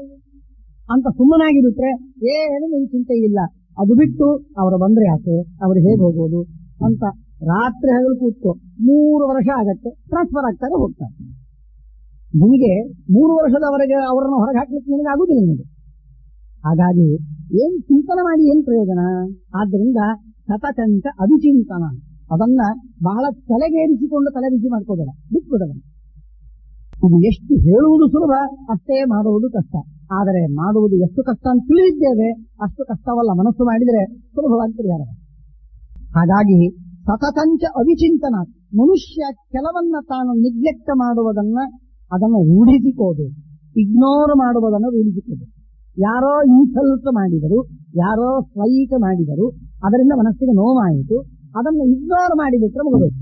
ಅಂತ ಸುಮ್ಮನಾಗಿಬಿಟ್ರೆ ಏನು ನಿನ್ ಚಿಂತೆ ಇಲ್ಲ. ಅದು ಬಿಟ್ಟು ಅವರು ಬಂದ್ರೆ ಯಾಕೆ, ಅವರು ಹೇಗೆ ಹೋಗೋದು ಅಂತ ರಾತ್ರಿ ಹಗಲು ಕೂತ್ಕೋ. 3 ವರ್ಷ ಆಗತ್ತೆ, ಟ್ರಾನ್ಸ್ಫರ್ ಆಗ್ತಾರೆ, ಹೋಗ್ತಾರೆ. ನಿಮಗೆ 3 ವರ್ಷದವರೆಗೆ ಅವರನ್ನು ಹೊರಗೆ ಹಾಕ್ಲಿಕ್ಕೆ ನಿನಗೆ ಆಗುದಿಲ್ಲ. ನಿಮಗೆ ಹಾಗಾಗಿ ಏನ್ ಚಿಂತನೆ ಮಾಡಿ ಏನ್ ಪ್ರಯೋಜನ? ಆದ್ದರಿಂದ ಸತತಂಚ ಅವಿಚಿಂತನ, ಅದನ್ನ ಬಹಳ ತಲೆಗೇರಿಸಿಕೊಂಡು ತಲೆಬಿಸಿ ಮಾಡ್ಕೋಬೇಡ, ಬಿಟ್ಬಿಡೋಣ. ಇದು ಎಷ್ಟು ಹೇಳುವುದು ಸುಲಭ, ಅಷ್ಟೇ ಮಾಡುವುದು ಕಷ್ಟ. ಆದರೆ ಮಾಡುವುದು ಎಷ್ಟು ಕಷ್ಟ ಅಂತ ತಿಳಿದಿದ್ದೇವೆ, ಅಷ್ಟು ಕಷ್ಟವಲ್ಲ. ಮನಸ್ಸು ಮಾಡಿದರೆ ಸುಲಭವಾಗಿ ಪರಿಹಾರ. ಹಾಗಾಗಿ ಸತತಂಚ ಅವಿಚಿಂತನ, ಮನುಷ್ಯ ಕೆಲವನ್ನ ತಾನು ನಿಗ್ಲೆಕ್ಟ್ ಮಾಡುವುದನ್ನ ಅದನ್ನು ರೂಢಿಸಿಕೋಬೇಕು, ಇಗ್ನೋರ್ ಮಾಡುವುದನ್ನು ರೂಢಿಸಿಕೋಬೇಕು. ಯಾರೋ ಇನ್ಸಲ್ಟ್ ಮಾಡಿದರು, ಯಾರೋ ಸ್ವೈಟ್ ಮಾಡಿದರು, ಅದರಿಂದ ಮನಸ್ಸಿಗೆ ನೋವಾಯಿತು, ಅದನ್ನು ಇಗ್ನೋರ್ ಮಾಡಿಬಿಟ್ರೆ ಮುಗಬೇಕು.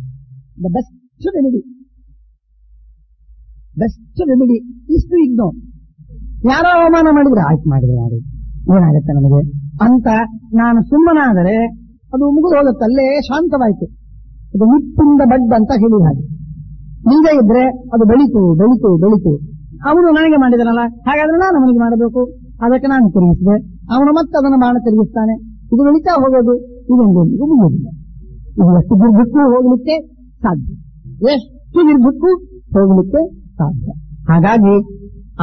ದ ಬೆಸ್ಟ್ ರೆಮಿಡಿ ಇಷ್ಟು ಇಗ್ನೋರ್. ಯಾರೋ ಅವಮಾನ ಮಾಡಿದ್ರೆ ಆಯ್ತು ಮಾಡಿದ್ರೆ ಯಾರು ಏನಾಗುತ್ತೆ ನಮಗೆ ಅಂತ ನಾನು ಸುಮ್ಮನಾದರೆ ಅದು ಮುಗಿದು ಹೋಗುತ್ತೆ, ಅಲ್ಲೇ ಶಾಂತವಾಯಿತು. ಅದು ನಿಪ್ಪಿಂದ ಬಡ್ ಅಂತ ಹೇಳಿದ ಹಾಗೆ. ಮುಂದೆ ಇದ್ರೆ ಅದು ಬೆಳೀತು ಬೆಳೀತು ಬೆಳೀತು. ಅವನು ನನಗೆ ಮಾಡಿದನಲ್ಲ, ಹಾಗಾದ್ರೆ ನಾನು ಅವನಿಗೆ ಮಾಡಬೇಕು, ಅದಕ್ಕೆ ನಾನು ತಿರುಗಿಸಿದೆ, ಅವನು ಮತ್ತೆ ಅದನ್ನು ಬಾಣ ತಿರುಗಿಸ್ತಾನೆ. ಇದು ಬೆಳೀತಾ ಹೋಗೋದು, ಇದೊಂದಿಗೂ ಮುಗಿಯೋದಿಲ್ಲ. ಇದು ಎಷ್ಟು ದೀರ್ಘಕ್ಕೂ ಹೋಗ್ಲಿಕ್ಕೆ ಸಾಧ್ಯ, ಎಷ್ಟು ದೀರ್ಘಕ್ಕೂ ಹೋಗ್ಲಿಕ್ಕೆ ಸಾಧ್ಯ. ಹಾಗಾಗಿ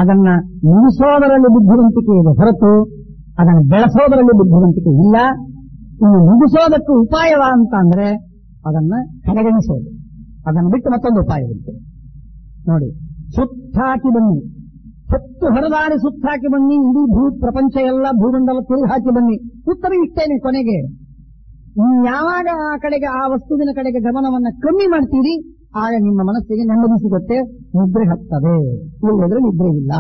ಅದನ್ನ ಮುಗಿಸೋದರಲ್ಲಿ ಬುದ್ಧಿವಂತಿಕೆ ಇದೆ ಹೊರತು ಅದನ್ನು ಬೆಳೆಸೋದರಲ್ಲಿ ಬುದ್ಧಿವಂತಿಕೆ ಇಲ್ಲ. ಇನ್ನು ಮುಗಿಸೋದಕ್ಕೆ ಉಪಾಯವ ಅಂತ ಅಂದ್ರೆ ಅದನ್ನ ಕಡೆಗಣಿಸೋದು, ಅದನ್ನು ಬಿಟ್ಟು ಮತ್ತೊಂದು ಉಪಾಯವಿದೆ ನೋಡಿ. ಸುತ್ತಾಕಿ ಬನ್ನಿ, ಹೊತ್ತು ಹೊರದಾಡಿ ಸುತ್ತಾಕಿ ಬನ್ನಿ, ಇಡೀ ಪ್ರಪಂಚ ಎಲ್ಲ ಭೂಮಂಡಲ ತಿರುಗಿ ಹಾಕಿ ಬನ್ನಿ. ಉತ್ತರ ಇಷ್ಟೇನೆ ಕೊನೆಗೆ. ಯಾವಾಗ ಆ ಕಡೆಗೆ, ಆ ವಸ್ತುವಿನ ಕಡೆಗೆ ಗಮನವನ್ನ ಕಮ್ಮಿ ಮಾಡ್ತೀರಿ, ಆಗ ನಿಮ್ಮ ಮನಸ್ಸಿಗೆ ನೆಮ್ಮದಿ ಸಿಗುತ್ತೆ, ನಿದ್ರೆ ಹತ್ತವೆ. ಇಲ್ಲದ್ರೆ ನಿದ್ರೆ ಇಲ್ಲ,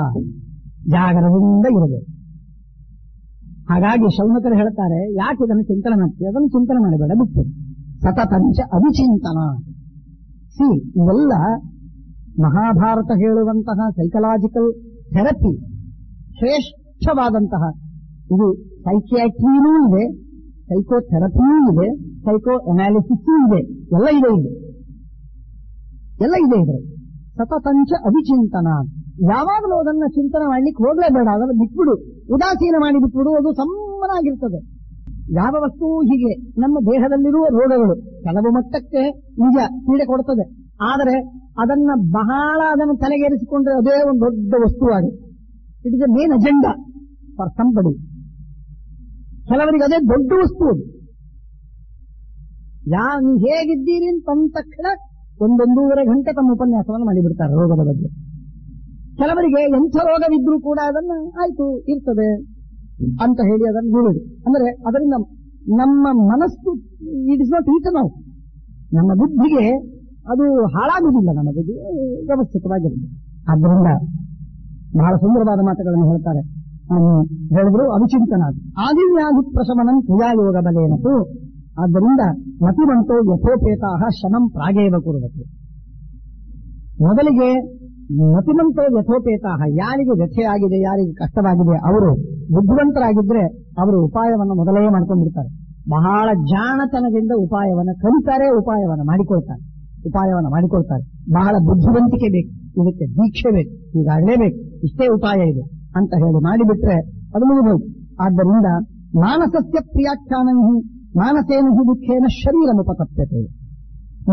ಜಾಗರದಿಂದ ಇರಬೇಕು. ಹಾಗಾಗಿ ಶೌನಕರು ಹೇಳ್ತಾರೆ, ಯಾಕೆ ಇದನ್ನು ಚಿಂತನೆ ಮಾಡ್ತೀವಿ? ಅದನ್ನು ಚಿಂತನೆ ಮಾಡಬೇಡ, ಬಿಟ್ಟು ಸತತಂಚ ಅವಿಚಿಂತನ. ಇವೆಲ್ಲ ಮಹಾಭಾರತ ಹೇಳುವಂತಹ ಸೈಕಲಾಜಿಕಲ್ ಥೆರಪಿ, ಶ್ರೇಷ್ಠವಾದಂತಹ. ಇದು ಸೈಕಿಯಾಟ್ರಿನೂ ಇದೆ, ಸೈಕೋಥೆರಪಿಯೂ ಇದೆ, ಸೈಕೋ ಅನಾಲಿಸಿಸ್ ಇದೆ, ಎಲ್ಲ ಇದೆ ಇದೆ. ಸತತಂಚ ಅವಿಚಿಂತನ, ಯಾವಾಗಲೂ ಅದನ್ನ ಚಿಂತನೆ ಮಾಡ್ಲಿಕ್ಕೆ ಹೋಗ್ಲೇಬೇಡ, ಅದನ್ನು ಬಿಟ್ಬಿಡು, ಉದಾಸೀನ ಮಾಡಿ ಬಿಟ್ಬಿಡು, ಅದು ಸಮ್ಮನಾಗಿರ್ತದೆ. ಯಾವ ವಸ್ತು ಹೀಗೆ ನಮ್ಮ ದೇಹದಲ್ಲಿರುವ ರೋಗಗಳು ಕೆಲವು ಮಟ್ಟಕ್ಕೆ ನಿಜ ಪೀಡೆ ಕೊಡುತ್ತದೆ, ಆದರೆ ಅದನ್ನು ತಲೆಗೇರಿಸಿಕೊಂಡ್ರೆ ಅದೇ ಒಂದು ದೊಡ್ಡ ವಸ್ತುವಾಗಿದೆ. It is the main agenda for somebody. ಕೆಲವರಿಗೆ ಅದೇ ದೊಡ್ಡ ವಸ್ತು. ಅದು ನೀವು ಹೇಗಿದ್ದೀರಿ ಅಂತ ಅಂದ ತಕ್ಷಣ 1.5 ಗಂಟೆ ತಮ್ಮ ಉಪನ್ಯಾಸವನ್ನು ಮಾಡಿಬಿಡ್ತಾರೆ ರೋಗದ ಬಗ್ಗೆ. ಕೆಲವರಿಗೆ ಎಂಥ ರೋಗವಿದ್ರೂ ಕೂಡ ಅದನ್ನ ಆಯ್ತು ಇರ್ತದೆ ಅಂತ ಹೇಳಿ ಅದನ್ನು ಬಿಡುವುದು. ಅಂದ್ರೆ ಅದರಿಂದ ನಮ್ಮ ಮನಸ್ಸು it is not eaten out, ನಮ್ಮ ಬುದ್ಧಿಗೆ ಅದು ಹಾಳಾಗುವುದಿಲ್ಲ, ನಮ್ಮ ಬುದ್ಧಿ ವ್ಯವಸ್ಥಿತವಾಗಿರುತ್ತೆ. ಆದ್ದರಿಂದ ಬಹಳ ಸುಂದರವಾದ ಮಾತುಗಳನ್ನು ಹೇಳ್ತಾರೆ. ಹೇಳಿದ್ರು ಅವಿಚಿಂತನ ಆದಿವ್ಯಾಧಿ ಪ್ರಶಮನಂ ಕ್ರಿಯಾಯೋಗ ಬಲೇನತು. ಆದ್ದರಿಂದ ಮತಿವಂತೋ ಯಥೋಪೇತಾಹ ಶಮಂ ಪ್ರಾಗೇವ ಕುರುವತೆ. ಮೊದಲಿಗೆ ಮತಿವಂತೋ ಯಥೋಪೇತಾಹ, ಯಾರಿಗೆ ವ್ಯಥೆಯಾಗಿದೆ, ಯಾರಿಗೆ ಕಷ್ಟವಾಗಿದೆ, ಅವರು ಬುದ್ಧಿವಂತರಾಗಿದ್ರೆ ಅವರು ಉಪಾಯವನ್ನು ಮೊದಲೇ ಮಾಡ್ಕೊಂಡ್ಬಿಡ್ತಾರೆ. ಬಹಳ ಜಾಣತನದಿಂದ ಉಪಾಯವನ್ನು ಕಲಿತಾರೆ, ಉಪಾಯವನ್ನು ಮಾಡಿಕೊಳ್ತಾರೆ. ಬಹಳ ಬುದ್ಧಿವಂತಿಕೆ ಬೇಕು, ಇದಕ್ಕೆ ದೀಕ್ಷೆ ಬೇಕು, ಈಗಾಗಲೇ ಬೇಕು, ಇಷ್ಟೇ ಉಪಾಯ ಇದೆ ಅಂತ ಹೇಳಿ ಮಾಡಿಬಿಟ್ರೆ ಅದು ಮುಗಿಬಹುದು. ಆದ್ದರಿಂದ ಮಾನಸಸ್ಯ ಪ್ರಿಯಾಖ್ಯಾನಂ ಮಾನಸೇನ ದುಃಖೇನ ಶರೀರಮುಪತಪ್ಯತೆ.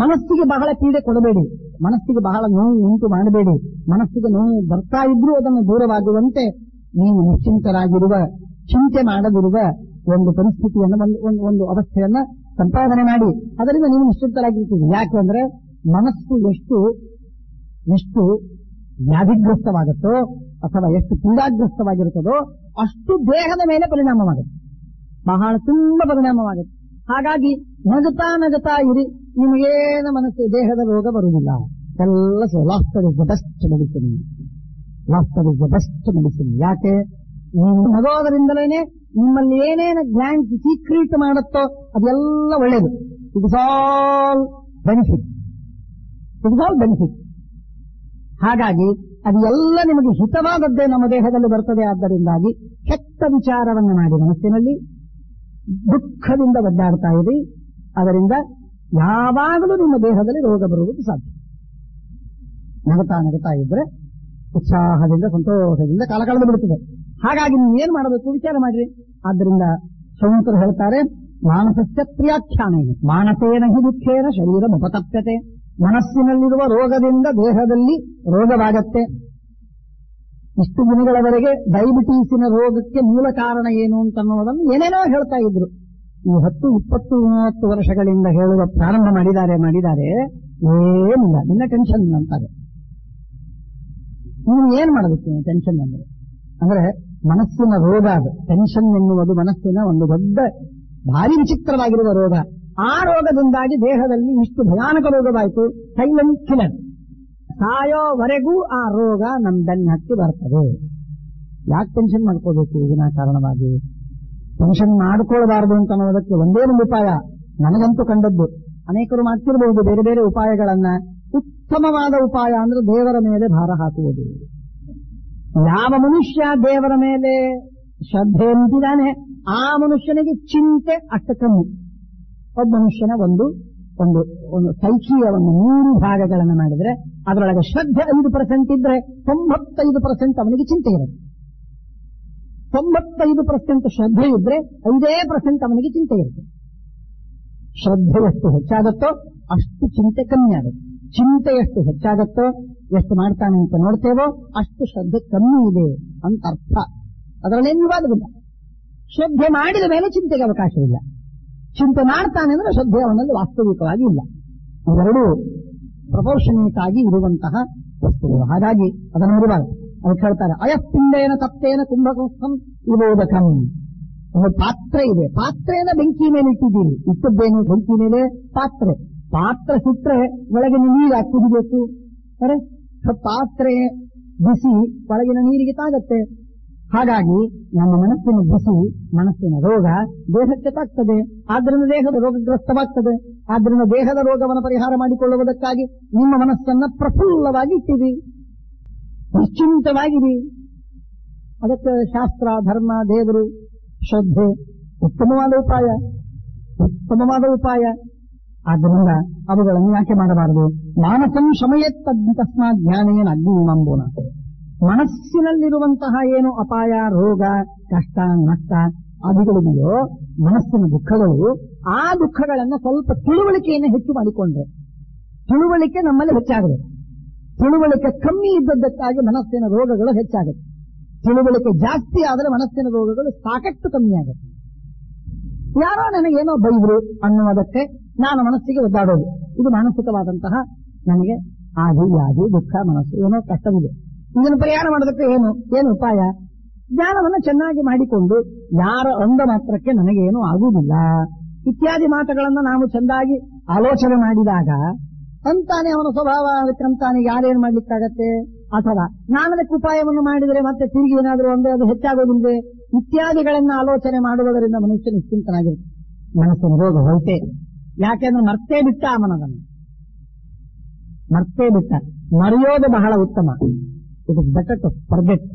ಮನಸ್ಸಿಗೆ ಬಹಳ ಪೀಡೆ ಕೊಡಬೇಡಿ, ಮನಸ್ಸಿಗೆ ಬಹಳ ನೋವು ಉಂಟು ಮಾಡಬೇಡಿ. ಮನಸ್ಸಿಗೆ ನೋವು ಬರ್ತಾ ಇದ್ರೂ ಅದನ್ನು ದೂರವಾಗುವಂತೆ ನೀವು ನಿಶ್ಚಿಂತರಾಗಿರುವ, ಚಿಂತೆ ಮಾಡದಿರುವ ಒಂದು ಪರಿಸ್ಥಿತಿಯನ್ನು, ಒಂದು ಅವಸ್ಥೆಯನ್ನ ಸಂಪಾದನೆ ಮಾಡಿ. ಅದರಿಂದ ನೀವು ನಿಶ್ಚಿಂತರಾಗಿರ್ತೀರಿ. ಯಾಕೆಂದ್ರೆ ಮನಸ್ಸು ಎಷ್ಟು ವ್ಯಾಧಿಗ್ರಸ್ತವಾಗುತ್ತೋ ಅಥವಾ ಎಷ್ಟು ಪೀಡಾಗ್ರಸ್ತವಾಗಿರುತ್ತದೋ ಅಷ್ಟು ದೇಹದ ಮೇಲೆ ಪರಿಣಾಮವಾಗುತ್ತೆ, ಬಹಳ ತುಂಬಾ ಪರಿಣಾಮವಾಗುತ್ತೆ. ಹಾಗಾಗಿ ನಗುತ್ತಾ ಇರಿ, ನಿಮಗೇನ ಮನಸ್ಸು ದೇಹದ ರೋಗ ಬರುವುದಿಲ್ಲ. ಎಲ್ಲ laughter is the best medicine. ಯಾಕೆ? ನೀವು ನಗೋದರಿಂದಲೇ ನಿಮ್ಮಲ್ಲಿ ಏನೇನು ಗ್ಲ್ಯಾಂಡ್ಸ್ ಸೀಕ್ರೀಟ್ ಮಾಡುತ್ತೋ ಅದೆಲ್ಲ ಒಳ್ಳೇದು. It is all benefit. ಹಾಗಾಗಿ ಅದು ಎಲ್ಲ ನಿಮಗೆ ಹಿತವಾದದ್ದೇ ನಮ್ಮ ದೇಹದಲ್ಲಿ ಬರ್ತದೆ. ಆದ್ದರಿಂದಾಗಿ ಕೆಟ್ಟ ವಿಚಾರವನ್ನು ಮಾಡಿ ಮನಸ್ಸಿನಲ್ಲಿ ದುಃಖದಿಂದ ಒದ್ದಾಡ್ತಾ ಇರಿ. ಅದರಿಂದ ಯಾವಾಗಲೂ ನಿಮ್ಮ ದೇಹದಲ್ಲಿ ರೋಗ ಬರುವುದು ಸಾಧ್ಯ. ನಗುತ್ತಾ ಇದ್ರೆ ಉತ್ಸಾಹದಿಂದ, ಸಂತೋಷದಿಂದ ಕಾಲ ಕಳೆದು ಬಿಡುತ್ತದೆ. ಹಾಗಾಗಿ ನೀವು ಏನ್ ಮಾಡಬೇಕು ವಿಚಾರ ಮಾಡ್ರಿ. ಆದ್ದರಿಂದ ಶೌನಕರು ಹೇಳ್ತಾರೆ, ಮಾನಸಸ್ಯ ಪ್ರಿಯಾಖ್ಯಾನ, ಮಾನಸೇನ ಹಿ ದುಃಖೇನ ಶರೀರ ಉಪತಪ್ಯತೆ. ಮನಸ್ಸಿನಲ್ಲಿರುವ ರೋಗದಿಂದ ದೇಹದಲ್ಲಿ ರೋಗವಾಗತ್ತೆ. ಇಷ್ಟು ದಿನಗಳವರೆಗೆ ಡಯಾಬಿಟೀಸಿನ ರೋಗಕ್ಕೆ ಮೂಲ ಕಾರಣ ಏನು ಅಂತನ್ನುವುದನ್ನು ಏನೇನೋ ಹೇಳ್ತಾ ಇದ್ರು. ಈ 10, 20, 30 ವರ್ಷಗಳಿಂದ ಹೇಳುವ ಪ್ರಾರಂಭ ಮಾಡಿದ್ದಾರೆ ಏನಿಲ್ಲ, ನಿನ್ನ ಟೆನ್ಷನ್ ಅಂತಾರೆ. ನೀವು ಏನ್ ಮಾಡಬೇಕು ಟೆನ್ಷನ್ ಅಂದ್ರೆ ಮನಸ್ಸಿನ ರೋಗ ಅದು. ಟೆನ್ಷನ್ ಎನ್ನುವುದು ಮನಸ್ಸಿನ ಒಂದು ದೊಡ್ಡ ಭಾರಿ ವಿಚಿತ್ರವಾಗಿರುವ ರೋಗ. ಆ ರೋಗದಿಂದಾಗಿ ದೇಹದಲ್ಲಿ ಇಷ್ಟು ಭಯಾನಕ ರೋಗವಾಯಿತು. Silent killer. ಸಾಯೋವರೆಗೂ ಆ ರೋಗ ನಮ್ಮ ಬೆನ್ನ ಹತ್ತಿ ಬರ್ತದೆ. ಯಾಕೆ ಟೆನ್ಷನ್ ಮಾಡ್ಕೋಬೇಕು? ಇದನ್ನ ಕಾರಣವಾಗಿ ಟೆನ್ಷನ್ ಮಾಡಿಕೊಳ್ಳಬಾರದು ಅಂತ ಅನ್ನೋದಕ್ಕೆ ಒಂದೇ ಒಂದು ಉಪಾಯ ನನಗಂತೂ ಕಂಡದ್ದು. ಅನೇಕರು ಮಾಡ್ತಿರಬಹುದು ಬೇರೆ ಬೇರೆ ಉಪಾಯಗಳನ್ನ. ಉತ್ತಮವಾದ ಉಪಾಯ ಅಂದ್ರೆ ದೇವರ ಮೇಲೆ ಭಾರ ಹಾಕುವುದು. ಯಾವ ಮನುಷ್ಯ ದೇವರ ಮೇಲೆ ಶ್ರದ್ಧೆ ನಿಂತಿದ್ದಾನೆ ಆ ಮನುಷ್ಯನಿಗೆ ಚಿಂತೆ ಅಷ್ಟು ಕಮ್ಮಿ. ಒಬ್ಬ ಮನುಷ್ಯನ ಒಂದು ಸೈಖಿಯ 3 ಭಾಗಗಳನ್ನು ಮಾಡಿದ್ರೆ ಅದರೊಳಗೆ ಶ್ರದ್ಧೆ 5% ಇದ್ರೆ 95% ಅವನಿಗೆ ಚಿಂತೆ ಇರುತ್ತೆ. 95% ಶ್ರದ್ಧೆ ಇದ್ರೆ 5% ಅವನಿಗೆ ಚಿಂತೆ ಇರುತ್ತೆ. ಶ್ರದ್ಧೆ ಎಷ್ಟು ಹೆಚ್ಚಾಗುತ್ತೋ ಅಷ್ಟು ಚಿಂತೆ ಕಮ್ಮಿ ಆಗುತ್ತೆ. ಚಿಂತೆ ಎಷ್ಟು ಹೆಚ್ಚಾಗುತ್ತೋ, ಎಷ್ಟು ಮಾಡ್ತಾನೆ ಅಂತ ನೋಡ್ತೇವೋ ಅಷ್ಟು ಶ್ರದ್ಧೆ ಕಮ್ಮಿ ಇದೆ ಅಂತ ಅರ್ಥ. ಅದರಲ್ಲೇನು ವಿವಾದವಿಲ್ಲ. ಶ್ರದ್ಧೆ ಮಾಡಿದ ಮೇಲೆ ಚಿಂತೆಗೆ ಅವಕಾಶವಿಲ್ಲ. ಚಿಂತೆ ಮಾಡ್ತಾನೆ ಅಂದ್ರೆ ಶ್ರದ್ಧೆ ಅವನಲ್ಲಿ ವಾಸ್ತವಿಕವಾಗಿ ಇಲ್ಲ. ಇವೆರಡೂ ಪ್ರಪೋರ್ಷನೇಟ್ ಆಗಿ ಇರುವಂತಹ ವಸ್ತುಗಳು. ಹಾಗಾಗಿ ಅದನ್ನು ಇರಬಾರದು. ಅದಕ್ಕೆ ಹೇಳ್ತಾರೆ ಅಯಸ್ಪಿಂಡೇನ ತಪ್ತೇನ ಕುಂಭಕಂ ವಿರೋಧಕಂ. ಒಂದು ಪಾತ್ರೆ ಇದೆ, ಪಾತ್ರೆನ ಬೆಂಕಿ ಮೇಲೆ ಇಟ್ಟಿದ್ದೀರಿ. ಇಟ್ಟದ್ದೇನು ಬೆಂಕಿ ಮೇಲೆ? ಪಾತ್ರೆ ಸುಟ್ರೆ ಒಳಗಿನ ನೀರು ಕುದಿಬೇಕು. ಅರೆ ಪಾತ್ರೆ ಬಿಸಿ ಒಳಗಿನ ನೀರಿಗೆ ತಾಗತ್ತೆ. ಹಾಗಾಗಿ ನಮ್ಮ ಮನಸ್ಸಿನ ಬಿಸಿ, ಮನಸ್ಸಿನ ರೋಗ ದೇಹಕ್ಕೆ ತಾಗ್ತದೆ. ಆದ್ದರಿಂದ ದೇಹದ ರೋಗಗ್ರಸ್ತವಾಗ್ತದೆ. ಆದ್ದರಿಂದ ದೇಹದ ರೋಗವನ್ನು ಪರಿಹಾರ ಮಾಡಿಕೊಳ್ಳುವುದಕ್ಕಾಗಿ ನಿಮ್ಮ ಮನಸ್ಸನ್ನ ಪ್ರಫುಲ್ಲವಾಗಿ ಇಟ್ಟಿರಿ, ನಿಶ್ಚಿಂತವಾಗಿರಿ. ಅದಕ್ಕೆ ಶಾಸ್ತ್ರ, ಧರ್ಮ, ದೇವರು, ಶ್ರದ್ಧೆ ಉತ್ತಮವಾದ ಉಪಾಯ. ಆದ್ದರಿಂದ ಅವುಗಳನ್ನು ಯಾಕೆ ಮಾಡಬಾರದು? ಮಾನಸಂ ಶಮಯತ್ತಸ್ಮಾತ್ ಜ್ಞಾನೇನ ಅಗ್ನಿಮಂಬೋನ. ಮನಸ್ಸಿನಲ್ಲಿರುವಂತಹ ಏನು ಅಪಾಯ, ರೋಗ, ಕಷ್ಟ, ನಷ್ಟ ಆದಿಗಳಿದೆಯೋ, ಮನಸ್ಸಿನ ದುಃಖಗಳು, ಆ ದುಃಖಗಳನ್ನು ಸ್ವಲ್ಪ ತಿಳುವಳಿಕೆಯನ್ನು ಹೆಚ್ಚು ಮಾಡಿಕೊಂಡ್ರೆ, ತಿಳುವಳಿಕೆ ನಮ್ಮಲ್ಲಿ ಹೆಚ್ಚಾಗಬೇಕು. ತಿಳುವಳಿಕೆ ಕಮ್ಮಿ ಇದ್ದದ್ದಕ್ಕಾಗಿ ಮನಸ್ಸಿನ ರೋಗಗಳು ಹೆಚ್ಚಾಗುತ್ತೆ. ತಿಳುವಳಿಕೆ ಜಾಸ್ತಿ ಆದರೆ ಮನಸ್ಸಿನ ರೋಗಗಳು ಸಾಕಷ್ಟು ಕಮ್ಮಿ ಆಗುತ್ತೆ. ಯಾರೋ ನನಗೇನೋ ಬೈದ್ರು ಅನ್ನುವುದಕ್ಕೆ ನಾನು ಮನಸ್ಸಿಗೆ ಒದ್ದಾಡೋದು, ಇದು ಮಾನಸಿಕವಾದಂತಹ ನನಗೆ ಆದಿ ದುಃಖ, ಮನಸ್ಸು ಏನೋ ಕಷ್ಟವಿದೆ. ಇದನ್ನು ಪರಿಹಾರ ಮಾಡೋದಕ್ಕೆ ಏನು ಉಪಾಯ? ಜ್ಞಾನವನ್ನು ಚೆನ್ನಾಗಿ ಮಾಡಿಕೊಂಡು ಯಾರ ಅಂದ ಮಾತ್ರಕ್ಕೆ ನನಗೇನು ಆಗುವುದಿಲ್ಲ ಇತ್ಯಾದಿ ಮಾತುಗಳನ್ನು ನಾವು ಚೆನ್ನಾಗಿ ಆಲೋಚನೆ ಮಾಡಿದಾಗ ಅಂತಾನೆ ಅವನ ಸ್ವಭಾವ ಅಂತಾನೆ ಯಾರೇನು ಮಾಡ್ಲಿಕ್ಕಾಗತ್ತೆ? ಅಥವಾ ನಾನದಕ್ಕೆ ಉಪಾಯವನ್ನು ಮಾಡಿದರೆ ಮತ್ತೆ ತಿರುಗಿ ಏನಾದರೂ ಒಂದೇ ಅದು ಹೆಚ್ಚಾಗೋದಿಲ್ಲದೆ ಇತ್ಯಾದಿಗಳನ್ನ ಆಲೋಚನೆ ಮಾಡುವುದರಿಂದ ಮನುಷ್ಯ ನಿಶ್ಚಿಂತನಾಗಿರುತ್ತೆ. ಮನಸ್ಸಿನ ರೋಗ ಹೋಯ್ತೆ. ಯಾಕೆಂದ್ರೆ ಮರ್ತೇ ಬಿಟ್ಟ ಅವನದನ್ನು, ಮರೆಯೋದು ಬಹಳ ಉತ್ತಮ. It is better to forget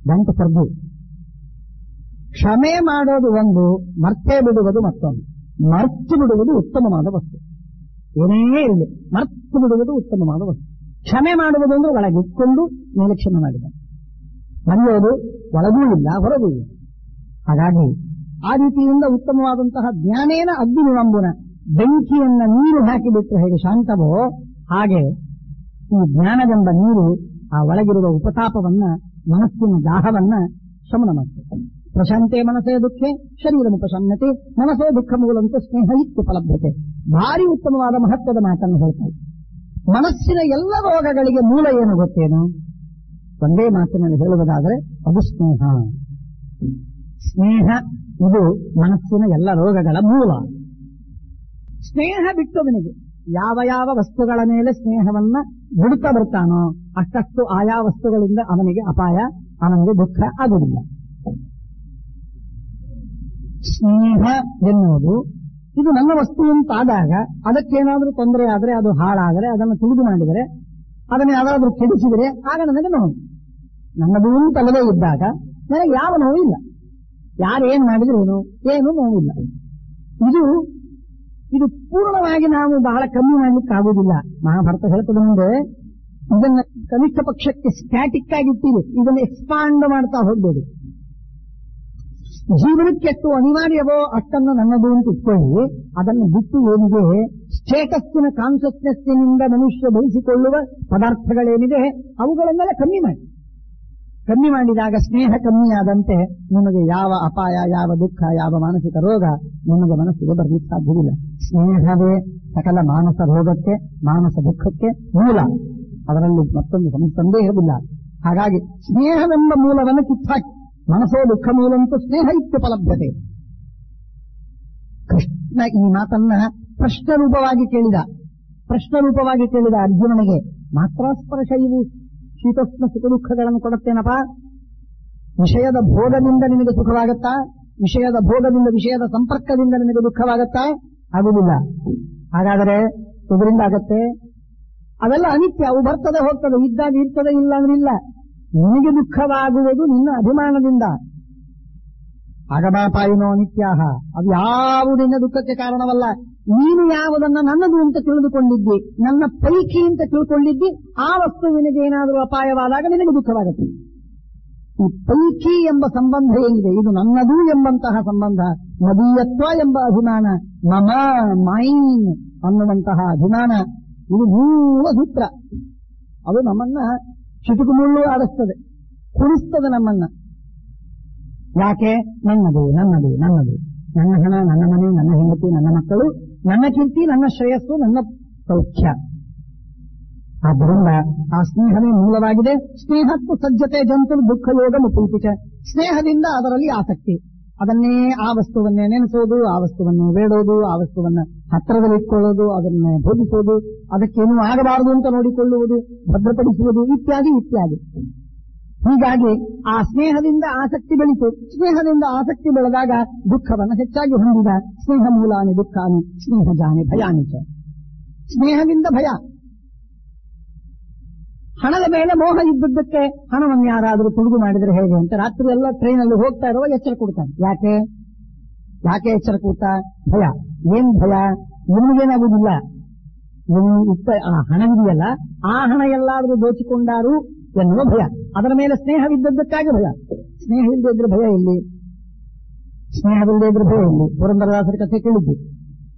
than to forgive. ಕ್ಷಮೆ ಮಾಡೋದು ಒಂದು, ಮರ್ತೇ ಬಿಡುವುದು ಮತ್ತೊಂದು. ಮರ್ತು ಬಿಡುವುದು ಉತ್ತಮವಾದ ವಸ್ತು. ಏನೇ ಇರಲಿ ಮರ್ತು ಬಿಡುವುದು ಉತ್ತಮವಾದ ವಸ್ತು. ಕ್ಷಮೆ ಮಾಡುವುದು ಅಂದ್ರೆ ಒಳಗಿಟ್ಕೊಂಡು ಮೇಲೆ ಕ್ಷಮೆ ಮಾಡಿದ. ಮರೆಯೋದು ಒಳಗೂ ಇಲ್ಲ ಹೊರಗೂ ಇಲ್ಲ. ಹಾಗಾಗಿ ಆ ರೀತಿಯಿಂದ ಉತ್ತಮವಾದಂತಹ ಜ್ಞಾನೇನ ಅಗ್ನಿಮಂಬುನ. ಬೆಂಕಿಯನ್ನ ನೀರು ಹಾಕಿಬಿಟ್ಟು ಹೇಗೆ ಶಾಂತವೋ ಹಾಗೆ ಈ ಜ್ಞಾನವೆಂಬ ನೀರು ಆ ಒಳಗಿರುವ ಉಪತಾಪವನ್ನ, ಮನಸ್ಸಿನ ದಾಹವನ್ನ ಶಮನ ಮಾಡ್ತದೆ. ಪ್ರಶಾಂತೆ ಮನಸ್ಸೇ ದುಃಖೆ ಶರೀರಮುಪಶಮ್ಯತೆ ಮನಸ್ಸೇ ದುಃಖ ಮೂಲಂತೆ ಸ್ನೇಹ ಇತ್ಯುಪಲಭ್ಯತೆ. ಭಾರಿ ಉತ್ತಮವಾದ ಮಹತ್ವದ ಮಾತನ್ನು ಹೇಳ್ತಾರೆ. ಮನಸ್ಸಿನ ಎಲ್ಲ ರೋಗಗಳಿಗೆ ಮೂಲ ಏನು ಗೊತ್ತೇನು? ಒಂದೇ ಮಾತಿನಲ್ಲಿ ಹೇಳುವುದಾದರೆ ಅದು ಸ್ನೇಹ. ಇದು ಮನಸ್ಸಿನ ಎಲ್ಲ ರೋಗಗಳ ಮೂಲ. ಸ್ನೇಹ ಬಿಟ್ಟವನಿಗೆ ಯಾವ ಯಾವ ವಸ್ತುಗಳ ಮೇಲೆ ಸ್ನೇಹವನ್ನ ಬಿಡುತ್ತಾ ಬರ್ತಾನೋ ಅಷ್ಟಷ್ಟು ಆಯಾ ವಸ್ತುಗಳಿಂದ ಅವನಿಗೆ ಅಪಾಯ, ಅವನಿಗೆ ದುಃಖ ಆಗುವುದಿಲ್ಲ. ಸ್ನೇಹ ಎನ್ನುವುದು ಇದು ನನ್ನ ವಸ್ತು ಅಂತಾದಾಗ ಅದಕ್ಕೇನಾದ್ರೂ ತೊಂದರೆ ಆದರೆ, ಅದು ಹಾಳಾದರೆ, ಅದನ್ನು ತಿಳಿದು ಮಾಡಿದರೆ, ಅದನ್ನು ಯಾರಾದ್ರೂ ಕೆಡಿಸಿದರೆ ಆಗ ನನಗೆ ನೋವು. ನನ್ನದು ಅಂತಲ್ಲದೇ ಇದ್ದಾಗ ನನಗೆ ಯಾವ ನೋವು ಇಲ್ಲ. ಯಾರೇನ್ ಮಾಡಿದ್ರು ಏನು ನೋವಿಲ್ಲ. ಇದು ಪೂರ್ಣವಾಗಿ ನಾವು ಬಹಳ ಕಮ್ಮಿ ಮಾಡ್ಲಿಕ್ಕಾಗುವುದಿಲ್ಲ. ಮಹಾಭಾರತ ಹೇಳ್ತದೆ ಮುಂದೆ ಇದನ್ನ ಕನಿಷ್ಠ ಪಕ್ಷಕ್ಕೆ ಸ್ಟ್ಯಾಟಿಕ್ ಆಗಿ ಇಟ್ಟಿದೆ, ಇದನ್ನು ಎಕ್ಸ್ಪಾಂಡ್ ಮಾಡ್ತಾ ಹೋಗ್ಬೋದು. ಜೀವನಕ್ಕೆ ಎಷ್ಟು ಅನಿವಾರ್ಯವೋ ಅಷ್ಟನ್ನು ನನ್ನದು ಅಂತ ಇಟ್ಕೊಳ್ಳಿ. ಅದನ್ನು ಬಿಟ್ಟು ಏನಿದೆ ಸ್ಟೇಟಸ್ಸಿನ ಕಾನ್ಷಿಯಸ್ನೆಸ್ಸಿನಿಂದ ಮನುಷ್ಯ ಬೆಳೆಸಿಕೊಳ್ಳುವ ಪದಾರ್ಥಗಳೇನಿದೆ ಅವುಗಳನ್ನೆಲ್ಲ ಕಮ್ಮಿ ಮಾಡಿ. ಕಮ್ಮಿ ಮಾಡಿದಾಗ ಸ್ನೇಹ ಕಮ್ಮಿಯಾದಂತೆ ನಿಮಗೆ ಯಾವ ಅಪಾಯ, ಯಾವ ದುಃಖ, ಯಾವ ಮಾನಸಿಕ ರೋಗ ನಿಮಗೆ ಮನಸ್ಸಿಗೆ ಬರಲಿಕ್ಕೆ ಸಾಧ್ಯವಿಲ್ಲ. ಸ್ನೇಹವೇ ಸಕಲ ಮಾನಸ ರೋಗಕ್ಕೆ, ಮಾನಸ ದುಃಖಕ್ಕೆ ಮೂಲ. ಅದರಲ್ಲಿ ಮತ್ತೊಂದು ಸಂದೇಹವಿಲ್ಲ. ಹಾಗಾಗಿ ಸ್ನೇಹವೆಂಬ ಮೂಲವನ್ನು ಕಿತ್ತಾಕಿ ಮನಸ್ಸೋ ದುಃಖ ಮೂಲಂತೂ ಸ್ನೇಹ ಇತ್ಯುಪಲಭ್ಯತೆ. ಕೃಷ್ಣ ಈ ಮಾತನ್ನ ಪ್ರಶ್ನರೂಪವಾಗಿ ಕೇಳಿದ ಅರ್ಜುನನಿಗೆ ಮಾತ್ರ ಸ್ಪರ್ಶ ಇವು ಶೀತೋಷ್ಣ ಸುಖ ದುಃಖಗಳನ್ನು ಕೊಡುತ್ತೇನಪ್ಪ. ವಿಷಯದ ಭೋಗದಿಂದ ನಿನಗೆ ಸುಖವಾಗುತ್ತಾ? ವಿಷಯದ ಭೋಗದಿಂದ, ವಿಷಯದ ಸಂಪರ್ಕದಿಂದ ನಿನಗೆ ದುಃಖವಾಗುತ್ತಾ? ಆಗುವುದಿಲ್ಲ. ಹಾಗಾದರೆ ಇದರಿಂದ ಆಗತ್ತೆ? ಅವೆಲ್ಲ ಅನಿತ್ಯ, ಅವು ಬರ್ತದೆ ಹೋಗ್ತದೆ, ಇದ್ದಾಗ ಇರ್ತದೆ, ಇಲ್ಲ ಅಂದ್ರೆ ಇಲ್ಲ. ನಿನಗೆ ದುಃಖವಾಗುವುದು ನಿನ್ನ ಅಭಿಮಾನದಿಂದ. ಆಗಮಾಪಾಯಿನೋ ನಿತ್ಯಾಹ, ಅದು ಯಾವುದನ್ನ ದುಃಖಕ್ಕೆ ಕಾರಣವಲ್ಲ. ನೀನು ಯಾವುದನ್ನ ನನ್ನದು ಅಂತ ತಿಳಿದುಕೊಂಡಿದ್ದಿ, ನನ್ನ ಪೈಕಿ ಅಂತ ತಿಳ್ಕೊಂಡಿದ್ದಿ, ಆ ವಸ್ತುವಿನಿಗೆ ಏನಾದರೂ ಅಪಾಯವಾದಾಗ ನಿನಗೆ ದುಃಖವಾಗುತ್ತೆ. ಈ ಪೈಕಿ ಎಂಬ ಸಂಬಂಧ ಏನಿದೆ, ಇದು ನನ್ನದು ಎಂಬಂತಹ ಸಂಬಂಧ, ಮದೀಯತ್ವ ಎಂಬ ಅಭಿಮಾನ, ಮಮ ಮೈನ್ ಅನ್ನುವಂತಹ ಅಭಿಮಾನ, ಇದು ಮೂಲ ಸೂತ್ರ. ಅದು ನಮ್ಮನ್ನ ಚಿಟುಕು ಮುಳ್ಳು ಆಡಿಸ್ತದೆ, ಕುಣಿಸ್ತದೆ ನಮ್ಮನ್ನ. ಯಾಕೆ? ನನ್ನದು ನನ್ನದು ನನ್ನದು, ನನ್ನ ಹಣ, ನನ್ನ ಮನೆ, ನನ್ನ ಹೆಂಡತಿ, ನನ್ನ ಮಕ್ಕಳು, ನನ್ನ ಕೀರ್ತಿ, ನನ್ನ ಶ್ರೇಯಸ್ಸು, ನನ್ನ ಸೌಖ್ಯ. ಆದ್ದರಿಂದ ಆ ಸ್ನೇಹವೇ ಮೂಲವಾಗಿದೆ. ಸ್ನೇಹಕ್ಕೂ ಸಜ್ಜತೆ ಜಂತು ದುಃಖ ಯೋಗ ಮುಖೀಪಿಚ. ಸ್ನೇಹದಿಂದ ಅದರಲ್ಲಿ ಆಸಕ್ತಿ, ಅದನ್ನೇ ಆ ವಸ್ತುವನ್ನೇ ನೆನೆಸೋದು, ಆ ವಸ್ತುವನ್ನು ಬೇಡೋದು, ಆ ವಸ್ತುವನ್ನ ಹತ್ತಿರದಲ್ಲಿಟ್ಕೊಳ್ಳೋದು, ಅದನ್ನು ಭೋಗಿಸೋದು, ಅದಕ್ಕೇನೂ ಆಗಬಾರದು ಅಂತ ನೋಡಿಕೊಳ್ಳುವುದು, ಭದ್ರಪಡಿಸುವುದು, ಇತ್ಯಾದಿ ಇತ್ಯಾದಿ. ಹೀಗಾಗಿ ಆ ಸ್ನೇಹದಿಂದ ಆಸಕ್ತಿ ಬೆಳೀತು. ಸ್ನೇಹದಿಂದ ಆಸಕ್ತಿ ಬೆಳೆದಾಗ ದುಃಖವನ್ನು ಹೆಚ್ಚಾಗಿ ಹೊಂದಿದ. ಸ್ನೇಹ ಮೂಲಾನಿ ದುಃಖಾನಿ ಸ್ನೇಹ ಜಾನಿ ಭಯಾನಿಚ. ಸ್ನೇಹದಿಂದ ಭಯ. ಹಣದ ಮೇಲೆ ಮೋಹ ಇದ್ದದ್ದಕ್ಕೆ ಹಣವನ್ನು ಯಾರಾದರೂ ತುಡುಗು ಮಾಡಿದರೆ ಹೇಗೆ ಅಂತ ರಾತ್ರಿ ಎಲ್ಲ ಟ್ರೈನಲ್ಲಿ ಹೋಗ್ತಾ ಇರುವ ಎಚ್ಚರ ಕೊಡ್ತಾನೆ. ಯಾಕೆ ಎಚ್ಚರ ಕೊಡ್ತಾ? ಭಯ. ಏನ್ ಭಯ? ನಿಮಗೇನಾಗುವುದಿಲ್ಲ, ಆ ಹಣವಿದೆಯಲ್ಲ, ಆ ಹಣ ಎಲ್ಲಾದರೂ ದೋಚಿಕೊಂಡಾರು ಎನ್ನುವ ಭಯ. ಅದರ ಮೇಲೆ ಸ್ನೇಹವಿದ್ದದ್ದಕ್ಕಾಗಿ ಭಯ. ಸ್ನೇಹ ಇಲ್ಲದೆ ಇದ್ರೆ ಭಯ ಇಲ್ಲಿ, ಸ್ನೇಹವಿಲ್ಲದೆ ಇದ್ರೆ ಭಯ ಇಲ್ಲಿ. ಪುರಂದರದಾಸರ ಕಥೆ ಕೇಳಿದ್ದು.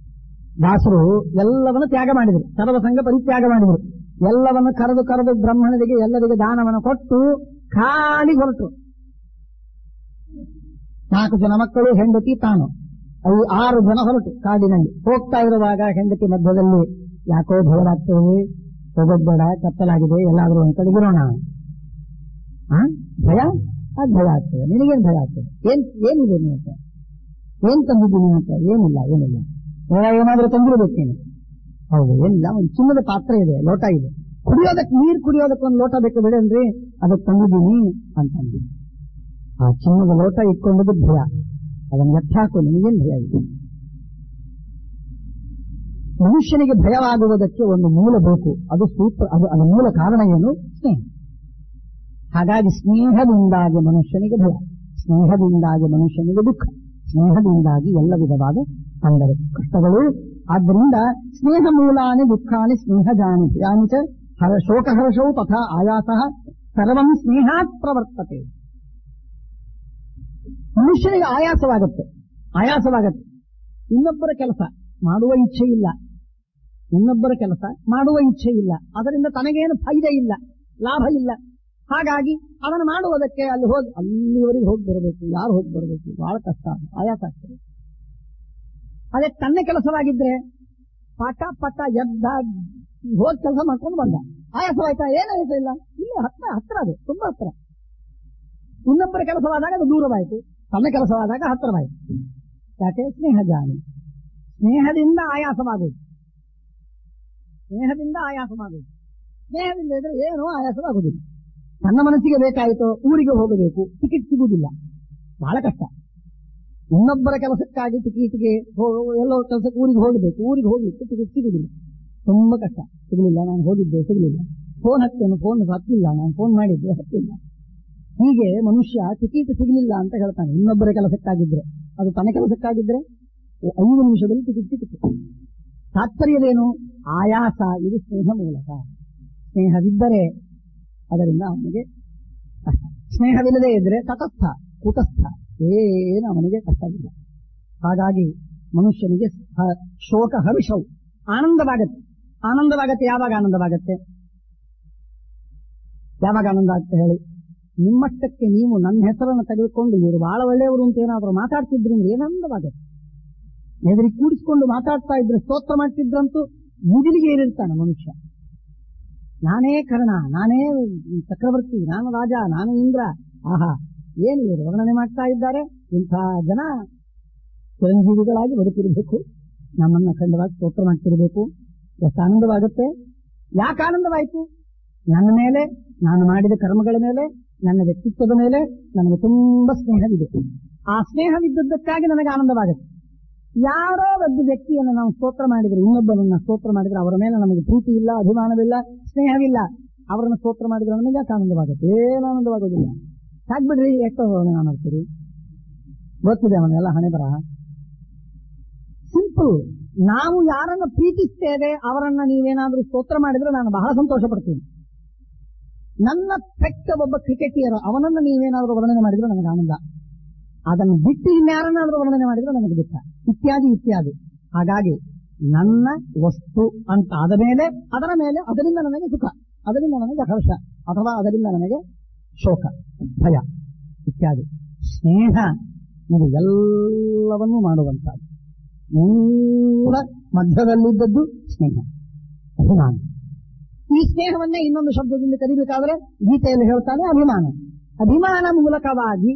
ದಾಸರು ಎಲ್ಲವನ್ನು ತ್ಯಾಗ ಮಾಡಿದರು, ಸರ್ವಸಂಗ ಪರಿತ್ಯಾಗ ಮಾಡಿದರು. ಎಲ್ಲವನ್ನು ಕರೆದು ಬ್ರಾಹ್ಮಣರಿಗೆ ಎಲ್ಲರಿಗೆ ದಾನವನ್ನು ಕೊಟ್ಟು ಖಾಲಿ ಹೊರಟು. 4 ಜನ ಮಕ್ಕಳು, ಹೆಂಡತಿ, ತಾನು, 6 ಜನ ಹೊರಟು. ಕಾಡಿನಲ್ಲಿ ಹೋಗ್ತಾ ಇರುವಾಗ ಹೆಂಡತಿ ಮಧ್ಯದಲ್ಲಿ, ಯಾಕೋ ಭಯವಾಗ್ತೇವೆ, ಹೋಗೋದ್ಬೇಡ, ಕತ್ತಲಾಗಿದೆ, ಎಲ್ಲಾದ್ರೂ ಒಂದು ಕಡೆಗಿರೋಣ. ಭಯ? ಅದು ಭಯ ಆಗ್ತದೆ. ನಿನಗೇನು ಭಯ ಆಗ್ತದೆ? ಏನಿದೆ ನಿಮ್ಮ ಹತ್ರ? ಏನ್ ತಂದಿದ್ದೀನಿ ನಿಮ್ಮ ಹತ್ರ? ಏನಿಲ್ಲ. ಏನಾದ್ರೂ ತಂದಿರಬೇಕೇನು? ಹೌದು, ಏನಿಲ್ಲ. ಒಂದು ಚಿನ್ನದ ಪಾತ್ರೆ ಇದೆ, ಲೋಟ ಇದೆ, ನೀರು ಕುಡಿಯೋದಕ್ಕೆ ಒಂದು ಲೋಟ ಬೇಕು ಬಿಡೇನ್ರಿ, ಅದಕ್ಕೆ ತಂದಿದ್ದೀನಿ ಅಂತಂದು. ಆ ಚಿನ್ನದ ಲೋಟ ಇಟ್ಕೊಂಡದ್ದು ಭಯ. ಅದನ್ನು ಎತ್ತಾಕು, ನಿಮಗೇನು ಭಯ ಇದೆ? ಮನುಷ್ಯನಿಗೆ ಭಯವಾಗುವುದಕ್ಕೆ ಒಂದು ಮೂಲ ಬೇಕು. ಅದು ಸೂತ್ರ. ಅದು ಮೂಲ ಕಾರಣ ಏನು? ಸ್ನೇಹ. ಹಾಗಾಗಿ ಸ್ನೇಹದಿಂದಾಗಿ ಮನುಷ್ಯನಿಗೆ ಭಯ, ಸ್ನೇಹದಿಂದಾಗಿ ಮನುಷ್ಯನಿಗೆ ದುಃಖ, ಸ್ನೇಹದಿಂದಾಗಿ ಎಲ್ಲ ವಿಧವಾದ ತೊಂದರೆ, ಕಷ್ಟಗಳು. ಆದ್ದರಿಂದ ಸ್ನೇಹ ಮೂಲಾನಿ ದುಃಖಾನಿ ಸ್ನೇಹ ಜಾನಿ ಯಾನಿಚ ಶೋಕಹರ್ಷವು ತಥಾ ಆಯಾಸಃ ಸರ್ವಂ ಸ್ನೇಹಾತ್ ಪ್ರವರ್ತತೆ. ಮನುಷ್ಯನಿಗೆ ಆಯಾಸವಾಗುತ್ತೆ. ಇನ್ನೊಬ್ಬರ ಕೆಲಸ ಮಾಡುವ ಇಚ್ಛೆ ಇಲ್ಲ, ಅದರಿಂದ ತನಗೇನು ಫೈದೆ ಇಲ್ಲ, ಲಾಭ ಇಲ್ಲ. ಹಾಗಾಗಿ ಅದನ್ನು ಮಾಡುವುದಕ್ಕೆ ಅಲ್ಲಿವರೆಗೆ ಹೋಗಿ ಬರಬೇಕು. ಯಾರು ಹೋಗಿ ಬರಬೇಕು? ಬಹಳ ಕಷ್ಟ, ಆಯಾಸ ಆಗ್ತದೆ. ಅದೇ ತನ್ನ ಕೆಲಸವಾಗಿದ್ರೆ ಪಟ ಎದ್ದ ಹೋಗಿ ಕೆಲಸ ಮಾಡ್ಕೊಂಡು ಬಂದ. ಆಯಾಸವಾಯ್ತಾ? ಏನಾಯಾಸ ಇಲ್ಲ, ಇಲ್ಲಿ ಹತ್ರ ಅದು ತುಂಬಾ ಹತ್ರ. ಇನ್ನೊಬ್ಬರ ಕೆಲಸವಾದಾಗ ಅದು ದೂರವಾಯಿತು, ತನ್ನ ಕೆಲಸವಾದಾಗ ಹತ್ತಿರವಾಯಿತು. ಯಾಕೆ? ಸ್ನೇಹ ಜಾನಿ. ಸ್ನೇಹದಿಂದ ಆಯಾಸವಾಗುವುದು. ಸ್ನೇಹದಿಂದ ಇದ್ರೆ ಏನೋ ಆಯಾಸವಾಗುವುದಿಲ್ಲ. ತನ್ನ ಮನಸ್ಸಿಗೆ ಬೇಕಾಯಿತು, ಊರಿಗೆ ಹೋಗಬೇಕು, ಟಿಕೆಟ್ ಸಿಗುವುದಿಲ್ಲ, ಬಹಳ ಕಷ್ಟ. ಇನ್ನೊಬ್ಬರ ಕೆಲಸಕ್ಕಾಗಿ ಟಿಕೆಟ್ಗೆ ಎಲ್ಲೋ ಕೆಲಸಕ್ಕೆ ಊರಿಗೆ ಹೋಗ್ಲಿಕ್ಕೆ ಟಿಕೆಟ್ ಸಿಗುವುದಿಲ್ಲ, ತುಂಬಾ ಕಷ್ಟ. ಸಿಗಲಿಲ್ಲ, ನಾನು ಹೋಗಿದ್ದೆ, ಸಿಗಲಿಲ್ಲ. ಫೋನ್ ಹತ್ತೇನು, ಫೋನ್ ಹತ್ತಿಲ್ಲ, ನಾನು ಫೋನ್ ಮಾಡಿದ್ದೆ, ಹತ್ತಿಲ್ಲ. ಹೀಗೆ ಮನುಷ್ಯ ಟಿಕೆಟ್ ಸಿಗಲಿಲ್ಲ ಅಂತ ಹೇಳ್ತಾನೆ. ಇನ್ನೊಬ್ಬರ ಕೆಲಸಕ್ಕಾಗಿದ್ರೆ, ಅದು ತನ್ನ ಕೆಲಸಕ್ಕಾಗಿದ್ರೆ 5 ನಿಮಿಷದಲ್ಲಿ ಟಿಕೆಟ್ ಸಿಗುತ್ತೆ. ತಾತ್ಪರ್ಯವೇನು? ಆಯಾಸ. ಇದು ಸ್ನೇಹ ಮೂಲಕ. ಸ್ನೇಹವಿದ್ದರೆ ಅದರಿಂದ ಅವನಿಗೆ ಕಷ್ಟ. ಸ್ನೇಹವಿಲ್ಲದೆ ಇದ್ರೆ ತಟಸ್ಥ, ಕೂಟಸ್ಥ, ಏನು ಅವನಿಗೆ ಕಷ್ಟವಿಲ್ಲ. ಹಾಗಾಗಿ ಮನುಷ್ಯನಿಗೆ ಶೋಕ ಹರ್ಷವು ಆನಂದವಾಗತ್ತೆ. ಯಾವಾಗ ಆನಂದ ಆಗುತ್ತೆ ಹೇಳಿ? ನಿಮ್ಮಷ್ಟಕ್ಕೆ ನೀವು ನನ್ನ ಹೆಸರನ್ನು ತೆಗೆದುಕೊಂಡು ಇವರು ಬಹಳ ಒಳ್ಳೆಯವರು ಅಂತ ಏನಾದರೂ ಮಾತಾಡ್ತಿದ್ರಿ ಅಂದ್ರೆ ಏನಂದವಾಗುತ್ತೆ. ಎದುರಿಗೆ ಕೂಡಿಸಿಕೊಂಡು ಮಾತಾಡ್ತಾ ಇದ್ರೆ ಸ್ತೋತ್ರ ಮಾಡ್ತಿದ್ರಂತೂ ಮುಗಿಲಿಗೆ ಏರಿರ್ತಾನೆ ಮನುಷ್ಯ. ನಾನೇ ಕರ್ಣ, ನಾನೇ ಚಕ್ರವರ್ತಿ, ನಾನು ರಾಜ, ನಾನು ಇಂದ್ರ. ಆಹಾ, ಏನು ಇವರು ವರ್ಣನೆ ಮಾಡ್ತಾ ಇದ್ದಾರೆ. ಇಂಥ ಜನ ಚಿರಂಜೀವಿಗಳಾಗಿ ಬದುಕಿರಬೇಕು, ನಮ್ಮನ್ನ ಖಂಡವಾಗಿ ಸ್ತೋತ್ರ ಮಾಡ್ತಿರಬೇಕು. ಎಷ್ಟು ಆನಂದವಾಗುತ್ತೆ. ಯಾಕೆ ಆನಂದವಾಯಿತು? ನನ್ನ ಮೇಲೆ, ನಾನು ಮಾಡಿದ ಕರ್ಮಗಳ ಮೇಲೆ, ನನ್ನ ವ್ಯಕ್ತಿತ್ವದ ಮೇಲೆ ನನಗೆ ತುಂಬಾ ಸ್ನೇಹವಿದೆ. ಆ ಸ್ನೇಹವಿದ್ದದ್ದಕ್ಕಾಗಿ ನನಗೆ ಆನಂದವಾಗುತ್ತೆ. ಯಾರೋ ಒಬ್ಬ ವ್ಯಕ್ತಿಯನ್ನು ನಾವು ಸ್ತೋತ್ರ ಮಾಡಿದ್ರೆ, ಇನ್ನೊಬ್ಬನನ್ನ ಸ್ತೋತ್ರ ಮಾಡಿದ್ರೆ ಅವರ ಮೇಲೆ ನಮಗೆ ಪ್ರೀತಿ ಇಲ್ಲ, ಅಭಿಮಾನವಿಲ್ಲ, ಸ್ನೇಹವಿಲ್ಲ. ಅವರನ್ನು ಸ್ತೋತ್ರ ಮಾಡಿದ್ರೆ ನಮಗೆ ಯಾಕೆ ಆನಂದವಾಗುತ್ತೆ? ಏನು ಆನಂದವಾಗೋದಿಲ್ಲ. ಸಾಕ್ಬಿಡ್ರಿ, ಎಷ್ಟೋ ನಾನು ಮಾಡ್ತೀರಿ, ಗೊತ್ತಿದೆ ಅವನ್ನೆಲ್ಲ ಹಣೆ ಬರಹ. ಸಿಂಪಲ್. ನಾವು ಯಾರನ್ನ ಪ್ರೀತಿಸ್ತೇವೆ ಅವರನ್ನ ನೀವೇನಾದ್ರೂ ಸ್ತೋತ್ರ ಮಾಡಿದ್ರೆ ನಾನು ಬಹಳ ಸಂತೋಷ ಪಡ್ತೀನಿ. ನನ್ನ ಪೆಟ್ಟ ಒಬ್ಬ ಕ್ರಿಕೆಟಿಯರ್, ಅವನನ್ನ ನೀವೇನಾದ್ರೂ ವರ್ಣನೆ ಮಾಡಿದ್ರೆ ನನಗೆ ಆನಂದ. ಅದನ್ನು ಬಿಟ್ಟು ಇನ್ಯಾರನ್ನಾದ್ರೂ ವರ್ಣನೆ ಮಾಡಿದ್ರೆ ನನಗೆ ದುಃಖ, ಇತ್ಯಾದಿ ಇತ್ಯಾದಿ. ಹಾಗಾಗಿ ನನ್ನ ವಸ್ತು ಅಂತ ಆದ ಮೇಲೆ ಅದರ ಮೇಲೆ ಅದರಿಂದ ನನಗೆ ಸುಖ, ಅದರಿಂದ ನನಗೆ ಹರ್ಷ, ಅಥವಾ ಅದರಿಂದ ನನಗೆ ಶೋಕ, ಭಯ ಇತ್ಯಾದಿ. ಸ್ನೇಹ ಇದು ಎಲ್ಲವನ್ನೂ ಮಾಡುವಂತಹದ್ದು. ಮೂಲ ಮಧ್ಯದಲ್ಲಿದ್ದದ್ದು ಸ್ನೇಹ, ಅಭಿಮಾನ. ಈ ಸ್ನೇಹವನ್ನೇ ಇನ್ನೊಂದು ಶಬ್ದದಿಂದ ಕರೀಬೇಕಾದ್ರೆ ಗೀತೆಯಲ್ಲಿ ಹೇಳ್ತಾನೆ ಅಭಿಮಾನ. ಅಭಿಮಾನ ಮೂಲಕವಾಗಿ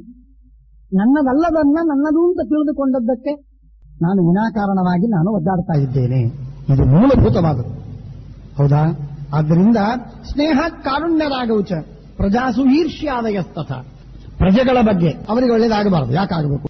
ನನ್ನದಲ್ಲದನ್ನ ನನ್ನದು ಅಂತ ತಿಳಿದುಕೊಂಡದ್ದಕ್ಕೆ ನಾನು ವಿನಾಕಾರಣವಾಗಿ ನಾನು ಒದ್ದಾಡ್ತಾ ಇದ್ದೇನೆ. ಇದು ಮೂಲಭೂತವಾದದ್ದು, ಹೌದಾ? ಆದ್ದರಿಂದ ಸ್ನೇಹ ಕಾರುಣ್ಯರಾಗವುಚ ಪ್ರಜಾಸು ಈರ್ಷ್ಯಾದಯಸ್ತಥ. ಪ್ರಜೆಗಳ ಬಗ್ಗೆ ಅವರಿಗೆ ಒಳ್ಳೇದಾಗಬಾರದು. ಯಾಕಾಗಬೇಕು?